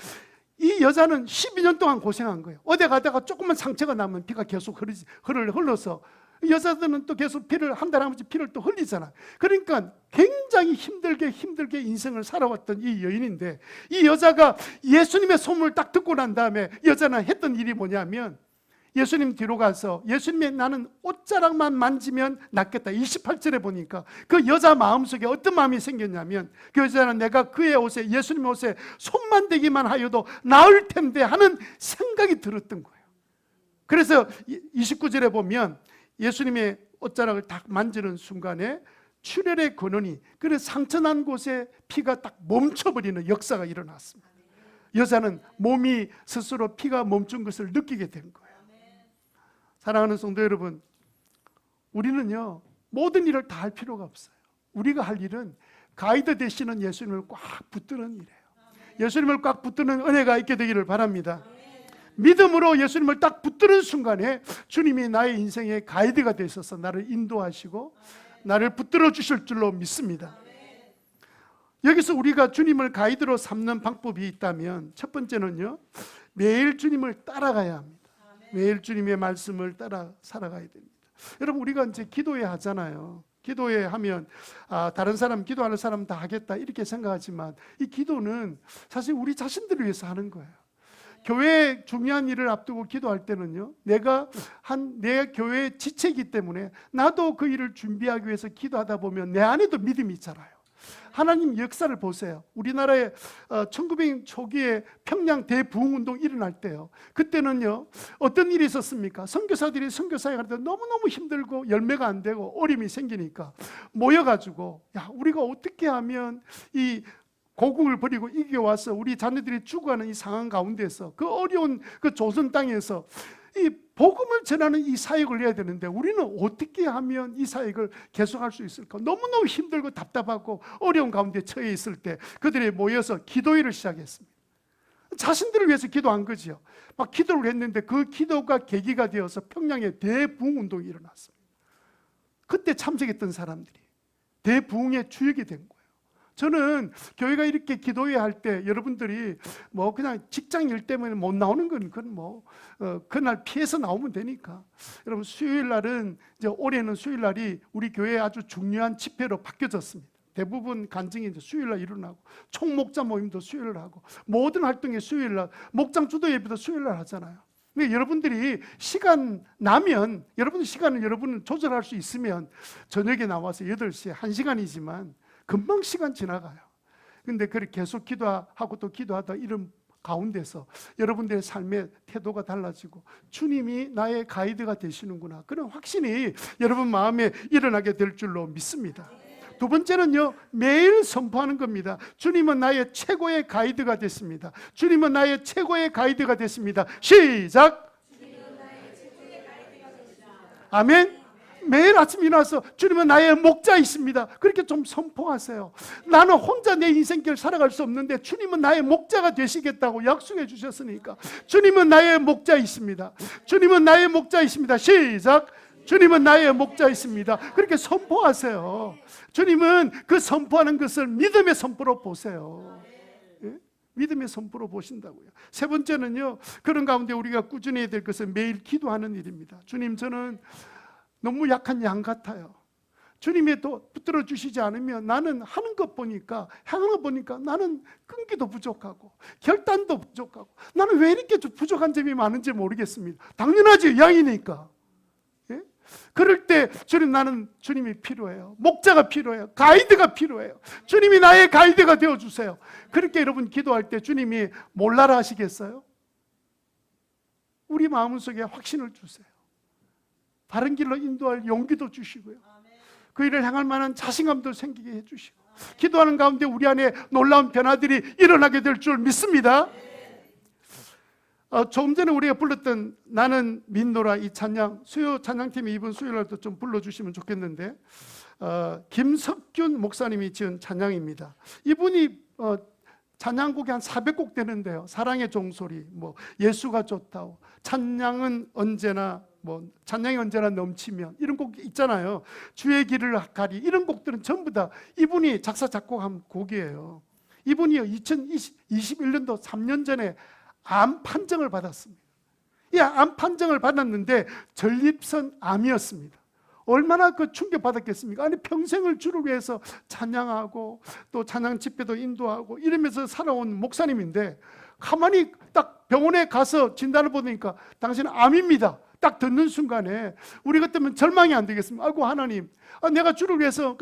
이 여자는 12년 동안 고생한 거예요. 어디 가다가 조금만 상처가 나면 피가 계속 흘러서, 여자들은 또 계속 피를 한 달에 한 번씩 피를 또 흘리잖아. 그러니까 굉장히 힘들게 인생을 살아왔던 이 여인인데, 이 여자가 예수님의 소문을 딱 듣고 난 다음에 여자는 했던 일이 뭐냐면, 예수님 뒤로 가서 예수님의 나는 옷자락만 만지면 낫겠다. 28절에 보니까 그 여자 마음속에 어떤 마음이 생겼냐면, 그 여자는 내가 그의 옷에, 예수님의 옷에 손만 대기만 하여도 나을 텐데 하는 생각이 들었던 거예요. 그래서 29절에 보면 예수님의 옷자락을 딱 만지는 순간에 출혈의 근원이, 그래서 상처난 곳에 피가 딱 멈춰버리는 역사가 일어났습니다. 여자는 몸이 스스로 피가 멈춘 것을 느끼게 된 거예요. 사랑하는 성도 여러분, 우리는요, 모든 일을 다 할 필요가 없어요. 우리가 할 일은 가이드 되시는 예수님을 꽉 붙드는 일이에요. 예수님을 꽉 붙드는 은혜가 있게 되기를 바랍니다. 믿음으로 예수님을 딱 붙드는 순간에 주님이 나의 인생의 가이드가 되셔서 나를 인도하시고 나를 붙들어 주실 줄로 믿습니다. 여기서 우리가 주님을 가이드로 삼는 방법이 있다면, 첫 번째는요, 매일 주님을 따라가야 합니다. 매일 주님의 말씀을 따라 살아가야 됩니다. 여러분, 우리가 이제 기도회 하잖아요. 기도회 하면 다른 사람, 기도하는 사람 다 하겠다 이렇게 생각하지만, 이 기도는 사실 우리 자신들을 위해서 하는 거예요. 교회 중요한 일을 앞두고 기도할 때는요, 내가 내 교회의 지체이기 때문에 나도 그 일을 준비하기 위해서 기도하다 보면 내 안에도 믿음이 자라요. 하나님 역사를 보세요. 우리나라에 1900년 초기에 평양 대부흥운동 일어날 때요, 그때는요 어떤 일이 있었습니까? 선교사들이 선교사역할 때 너무너무 힘들고 열매가 안 되고 어려움이 생기니까 모여가지고, 야, 우리가 어떻게 하면 이 고국을 버리고 이겨와서 우리 자녀들이 죽어가는 이 상황 가운데서, 그 어려운 그 조선 땅에서 이 복음을 전하는 이 사역을 해야 되는데 우리는 어떻게 하면 이 사역을 계속할 수 있을까? 너무너무 힘들고 답답하고 어려운 가운데 처해 있을 때 그들이 모여서 기도회를 시작했습니다. 자신들을 위해서 기도한 거죠. 막 기도를 했는데 그 기도가 계기가 되어서 평양에 대부흥운동이 일어났습니다. 그때 참석했던 사람들이 대부흥의 주역이 된 거예요. 저는 교회가 이렇게 기도회 할 때 여러분들이 뭐 그냥 직장 일 때문에 못 나오는 건 그건 뭐 그날 피해서 나오면 되니까, 여러분, 수요일 날은 이제 올해는 수요일 날이 우리 교회의 아주 중요한 집회로 바뀌어졌습니다. 대부분 간증이 이제 수요일 날 일어나고, 총목자 모임도 수요일 날 하고, 모든 활동이 수요일 날, 목장 주도 예배도 수요일 날 하잖아요. 근데 여러분들이 시간 나면, 여러분 시간을 여러분은 조절할 수 있으면 저녁에 나와서 8시에 1시간이지만 금방 시간 지나가요. 근데 그렇게 계속 기도하고 또 기도하다 이런 가운데서 여러분들의 삶의 태도가 달라지고 주님이 나의 가이드가 되시는구나, 그런 확신이 여러분 마음에 일어나게 될 줄로 믿습니다. 두 번째는요, 매일 선포하는 겁니다. 주님은 나의 최고의 가이드가 됐습니다. 주님은 나의 최고의 가이드가 됐습니다. 시작! 아멘. 매일 아침 일어나서 주님은 나의 목자이십니다. 그렇게 좀 선포하세요. 나는 혼자 내 인생길 살아갈 수 없는데 주님은 나의 목자가 되시겠다고 약속해 주셨으니까. 주님은 나의 목자이십니다. 주님은 나의 목자이십니다. 시작. 주님은 나의 목자이십니다. 그렇게 선포하세요. 주님은 그 선포하는 것을 믿음의 선포로 보세요. 예? 믿음의 선포로 보신다고요. 세 번째는요, 그런 가운데 우리가 꾸준히 해야 될 것은 매일 기도하는 일입니다. 주님, 저는 너무 약한 양 같아요. 주님이 또 붙들어 주시지 않으면 나는 하는 것 보니까, 행하는 것 보니까 나는 끈기도 부족하고 결단도 부족하고 나는 왜 이렇게 부족한 점이 많은지 모르겠습니다. 당연하지, 양이니까. 예? 그럴 때 주님, 나는 주님이 필요해요. 목자가 필요해요. 가이드가 필요해요. 주님이 나의 가이드가 되어주세요. 그렇게 여러분 기도할 때 주님이 몰라라 하시겠어요? 우리 마음속에 확신을 주세요. 바른 길로 인도할 용기도 주시고요. 그 일을 행할 만한 자신감도 생기게 해주시고, 기도하는 가운데 우리 안에 놀라운 변화들이 일어나게 될 줄 믿습니다. 조금 전에 우리가 불렀던 나는 믿노라 이 찬양, 수요 찬양팀이 이번 수요일날도 좀 불러주시면 좋겠는데, 김석균 목사님이 지은 찬양입니다. 이분이 찬양곡이 한 400곡 되는데요. 사랑의 종소리, 뭐 예수가 좋다고, 찬양은 언제나, 뭐 찬양이 언제나 넘치면, 이런 곡 있잖아요. 주의 길을 가리, 이런 곡들은 전부 다 이분이 작사 작곡한 곡이에요. 이분이 2021년도 3년 전에 암 판정을 받았습니다. 이 암 판정을 받았는데 전립선 암이었습니다. 얼마나 그 충격 받았겠습니까? 아니, 평생을 주를 위해서 찬양하고 또 찬양 집회도 인도하고 이러면서 살아온 목사님인데, 가만히 딱 병원에 가서 진단을 보니까 당신은 암입니다. 딱 듣는 순간에 우리 같으면 절망이 안 되겠습니까? 아이고 하나님, 내가 주를 위해서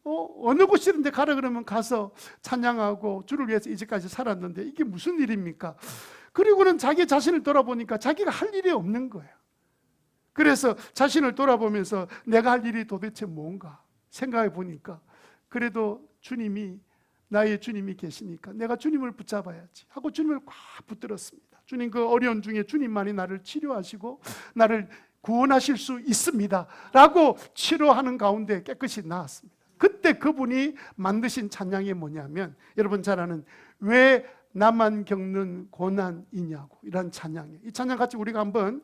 어느 곳이든지 가라 그러면 가서 찬양하고 주를 위해서 이제까지 살았는데 이게 무슨 일입니까? 그리고는 자기 자신을 돌아보니까 자기가 할 일이 없는 거예요. 그래서 자신을 돌아보면서 내가 할 일이 도대체 뭔가 생각해 보니까, 그래도 주님이, 나의 주님이 계시니까 내가 주님을 붙잡아야지 하고 주님을 꽉 붙들었습니다. 주님, 그 어려운 중에 주님만이 나를 치료하시고 나를 구원하실 수 있습니다 라고 치료하는 가운데 깨끗이 나았습니다. 그때 그분이 만드신 찬양이 뭐냐면, 여러분 잘 아는 왜 나만 겪는 고난이냐고, 이런 찬양이에요. 이 찬양 같이 우리가 한번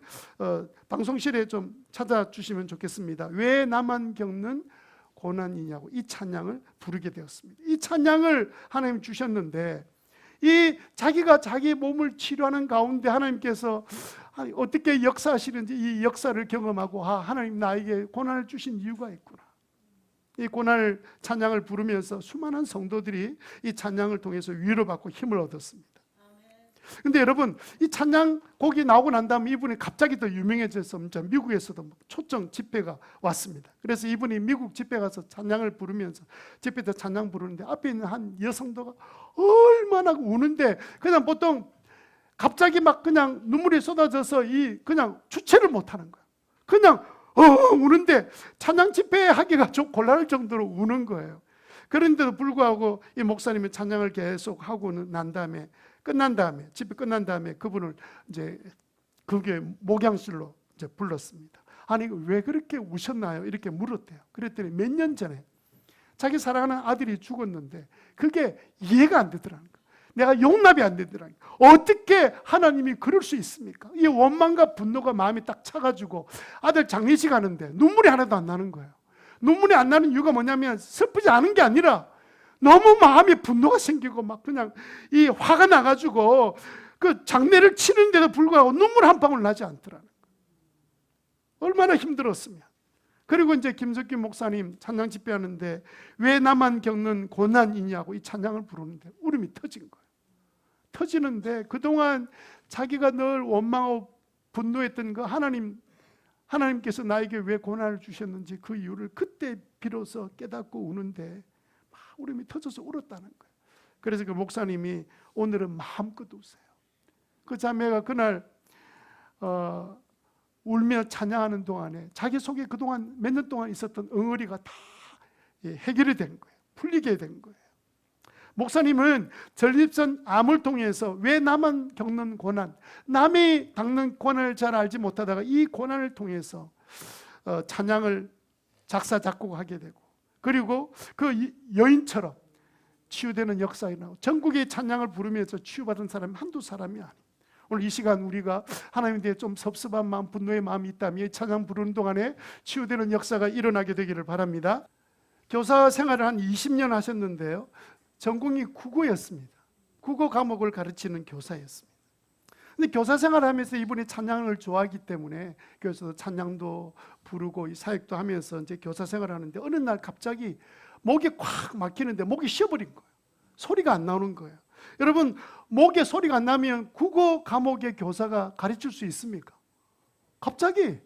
방송실에 좀 찾아주시면 좋겠습니다. 왜 나만 겪는 고난이냐고, 이 찬양을 부르게 되었습니다. 이 찬양을 하나님 주셨는데, 이 자기가 자기 몸을 치료하는 가운데 하나님께서 어떻게 역사하시는지 이 역사를 경험하고, 하나님 나에게 고난을 주신 이유가 있구나. 이 고난을, 찬양을 부르면서 수많은 성도들이 이 찬양을 통해서 위로받고 힘을 얻었습니다. 근데 여러분, 이 찬양곡이 나오고 난 다음에 이분이 갑자기 더 유명해져서 미국에서도 초청 집회가 왔습니다. 그래서 이분이 미국 집회 가서 찬양을 부르면서 집회 때 찬양 부르는데 앞에 있는 한 여성도가 얼마나 우는데, 그냥 보통 갑자기 막 그냥 눈물이 쏟아져서 그냥 주체를 못하는 거예요. 그냥 우는데 찬양 집회 하기가 좀 곤란할 정도로 우는 거예요. 그런데도 불구하고 이 목사님이 찬양을 계속 하고 난 다음에, 집회 끝난 다음에 그분을 이제 그게 목양실로 이제 불렀습니다. 아니, 왜 그렇게 우셨나요? 이렇게 물었대요. 그랬더니 몇 년 전에 자기 사랑하는 아들이 죽었는데 그게 이해가 안 되더라는 거예요. 내가 용납이 안 되더라는 거예요. 어떻게 하나님이 그럴 수 있습니까? 이 원망과 분노가 마음이 딱 차가지고 아들 장례식 하는데 눈물이 하나도 안 나는 거예요. 눈물이 안 나는 이유가 뭐냐면 슬프지 않은 게 아니라 너무 마음에 분노가 생기고 막 그냥 이 화가 나가지고 그 장례를 치는데도 불구하고 눈물 한 방울 나지 않더라는 거예요. 얼마나 힘들었으면. 그리고 이제 김석균 목사님 찬양 집회하는데 왜 나만 겪는 고난이냐고 이 찬양을 부르는데 울음이 터진 거예요. 터지는데 그동안 자기가 늘 원망하고 분노했던 그 하나님께서 나에게 왜 고난을 주셨는지 그 이유를 그때 비로소 깨닫고 우는데 막 울음이 터져서 울었다는 거예요. 그래서 그 목사님이 오늘은 마음껏 우세요. 그 자매가 그날 울며 찬양하는 동안에 자기 속에 그동안 몇 년 동안 있었던 엉어리가 다 해결이 된 거예요. 풀리게 된 거예요. 목사님은 전립선 암을 통해서 왜 나만 겪는 고난, 남이 겪는 고난을 잘 알지 못하다가 이 고난을 통해서 찬양을 작사 작곡하게 되고, 그리고 그 여인처럼 치유되는 역사가 나오고, 전국의 찬양을 부르면서 치유받은 사람이 한두 사람이 아니에요. 오늘 이 시간 우리가 하나님에 대해 좀 섭섭한 마음, 분노의 마음이 있다면 찬양 부르는 동안에 치유되는 역사가 일어나게 되기를 바랍니다. 교사 생활을 한 20년 하셨는데요, 전공이 국어였습니다. 국어 과목을 가르치는 교사였습니다. 근데 교사 생활을 하면서 이분이 찬양을 좋아하기 때문에 교회에서 찬양도 부르고 이 사역도 하면서 이제 교사 생활을 하는데, 어느 날 갑자기 목이 콱 막히는데 목이 쉬어버린 거예요. 소리가 안 나오는 거예요. 여러분, 목에 소리가 안 나면 국어 과목의 교사가 가르칠 수 있습니까? 갑자기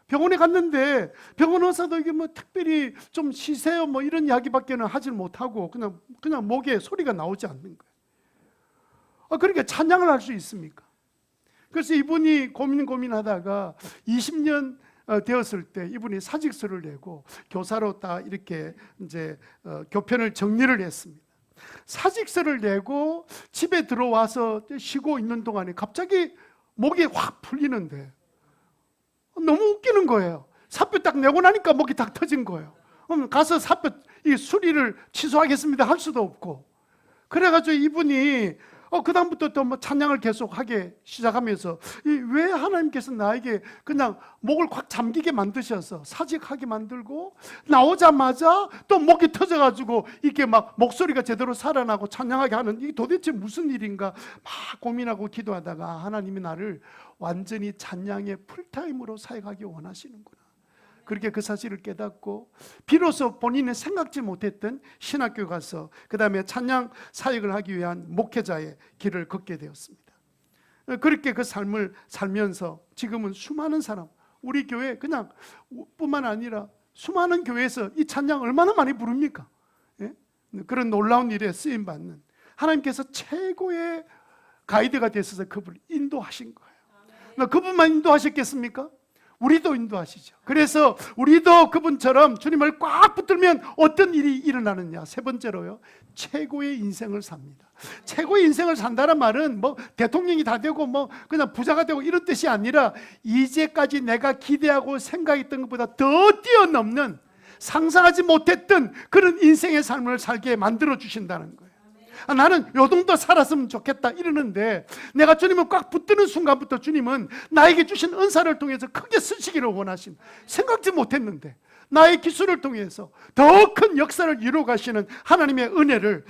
병원에 갔는데 병원 의사도 이게 뭐 특별히 좀 쉬세요 뭐 이런 이야기밖에는 하질 못하고 그냥 목에 소리가 나오지 않는 거예요. 그러니까 찬양을 할 수 있습니까? 그래서 이분이 고민하다가 20년 되었을 때 이분이 사직서를 내고 교사로 딱 이렇게 이제 교편을 정리를 했습니다. 사직서를 내고 집에 들어와서 쉬고 있는 동안에 갑자기 목이 확 풀리는데 너무 웃기는 거예요. 사표 딱 내고 나니까 목이 딱 터진 거예요. 가서 사표 이 수리를 취소하겠습니다 할 수도 없고, 그래가지고 이분이 그 다음부터 또 뭐 찬양을 계속하게 시작하면서 왜 하나님께서 나에게 그냥 목을 꽉 잠기게 만드셔서 사직하게 만들고 나오자마자 또 목이 터져가지고 이렇게 막 목소리가 제대로 살아나고 찬양하게 하는, 이게 도대체 무슨 일인가 막 고민하고 기도하다가 하나님이 나를 완전히 찬양의 풀타임으로 사역하기 원하시는구나, 그렇게 그 사실을 깨닫고 비로소 본인은 생각지 못했던 신학교에 가서 그 다음에 찬양 사역을 하기 위한 목회자의 길을 걷게 되었습니다. 그렇게 그 삶을 살면서 지금은 수많은 사람, 우리 교회 그냥 뿐만 아니라 수많은 교회에서 이 찬양 얼마나 많이 부릅니까? 예? 그런 놀라운 일에 쓰임받는 하나님께서 최고의 가이드가 되셔서 그분을 인도하신 거예요. 그분만 인도하셨겠습니까? 우리도 인도하시죠. 그래서 우리도 그분처럼 주님을 꽉 붙들면 어떤 일이 일어나느냐. 세 번째로요, 최고의 인생을 삽니다. 최고의 인생을 산다는 말은 뭐 대통령이 다 되고 뭐 그냥 부자가 되고 이런 뜻이 아니라, 이제까지 내가 기대하고 생각했던 것보다 더 뛰어넘는, 상상하지 못했던 그런 인생의 삶을 살게 만들어 주신다는 거예요. 나는 요 정도 살았으면 좋겠다 이러는데, 내가 주님을 꽉 붙드는 순간부터 주님은 나에게 주신 은사를 통해서 크게 쓰시기를 원하신, 생각지 못했는데 나의 기술을 통해서 더 큰 역사를 이루어 가시는 하나님의 은혜를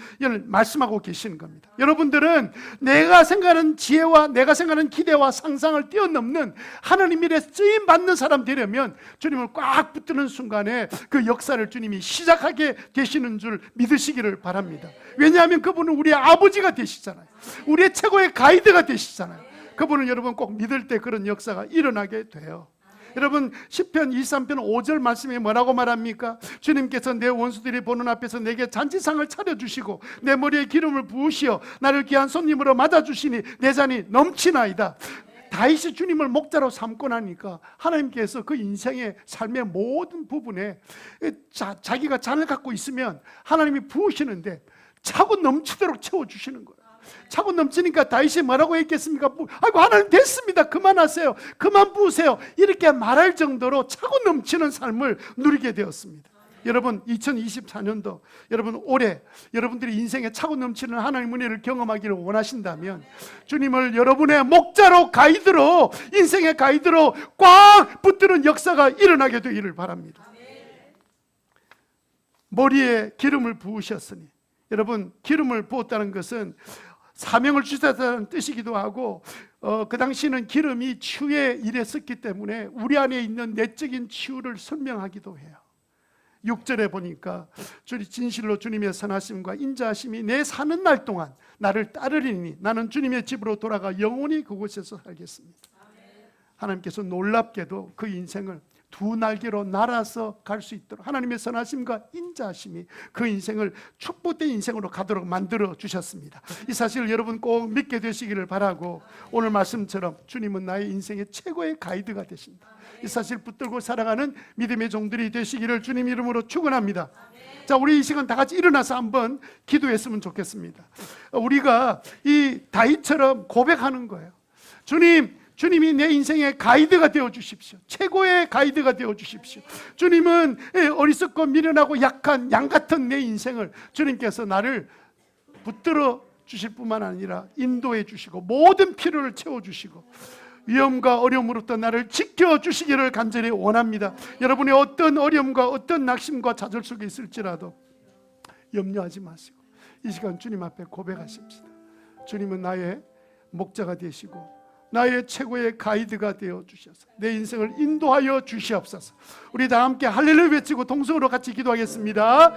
말씀하고 계시는 겁니다. 여러분들은 내가 생각하는 지혜와 내가 생각하는 기대와 상상을 뛰어넘는 하나님 일에 쓰임 받는 사람 되려면 주님을 꽉 붙드는 순간에 그 역사를 주님이 시작하게 되시는 줄 믿으시기를 바랍니다. 왜냐하면 그분은 우리의 아버지가 되시잖아요. 우리의 최고의 가이드가 되시잖아요. 그분은 여러분 꼭 믿을 때 그런 역사가 일어나게 돼요. 여러분, 시편 23편 5절 말씀에 뭐라고 말합니까? 주님께서 내 원수들이 보는 앞에서 내게 잔치상을 차려주시고 내 머리에 기름을 부으시어 나를 귀한 손님으로 맞아주시니 내 잔이 넘치나이다. 다윗이 주님을 목자로 삼고 나니까 하나님께서 그 인생의 삶의 모든 부분에 자기가 잔을 갖고 있으면 하나님이 부으시는데 차고 넘치도록 채워주시는 거예요. 차고 넘치니까 다윗이 뭐라고 했겠습니까? 아이고 하나님 됐습니다, 그만하세요, 그만 부으세요, 이렇게 말할 정도로 차고 넘치는 삶을 누리게 되었습니다. 여러분, 2024년도 여러분 올해 여러분들이 인생에 차고 넘치는 하나님의 은혜를 경험하기를 원하신다면 주님을 여러분의 목자로, 가이드로, 인생의 가이드로 꽉 붙드는 역사가 일어나게 되기를 바랍니다. 머리에 기름을 부으셨으니, 여러분 기름을 부었다는 것은 사명을 주셨다는 뜻이기도 하고, 그 당시는 기름이 치유의 일에 썼기 때문에 우리 안에 있는 내적인 치유를 설명하기도 해요. 6절에 보니까 진실로 주님의 선하심과 인자하심이 내 사는 날 동안 나를 따르리니 나는 주님의 집으로 돌아가 영원히 그곳에서 살겠습니다. 하나님께서 놀랍게도 그 인생을 두 날개로 날아서 갈 수 있도록 하나님의 선하심과 인자하심이 그 인생을 축복된 인생으로 가도록 만들어 주셨습니다. 이 사실을 여러분 꼭 믿게 되시기를 바라고, 오늘 말씀처럼 주님은 나의 인생의 최고의 가이드가 되신다, 이 사실 붙들고 살아가는 믿음의 종들이 되시기를 주님 이름으로 축원합니다. 자, 우리 이 시간 다 같이 일어나서 한번 기도했으면 좋겠습니다. 우리가 이 다윗처럼 고백하는 거예요. 주님, 주님이 내 인생의 가이드가 되어 주십시오. 최고의 가이드가 되어 주십시오. 주님은 어리석고 미련하고 약한 양 같은 내 인생을 주님께서 나를 붙들어 주실 뿐만 아니라 인도해 주시고 모든 필요를 채워 주시고 위험과 어려움으로부터 나를 지켜 주시기를 간절히 원합니다. 여러분의 어떤 어려움과 어떤 낙심과 좌절 속에 있을지라도 염려하지 마시고 이 시간 주님 앞에 고백하십시다. 주님은 나의 목자가 되시고 나의 최고의 가이드가 되어 주셔서 내 인생을 인도하여 주시옵소서. 우리 다 함께 할렐루야 외치고 동성으로 같이 기도하겠습니다.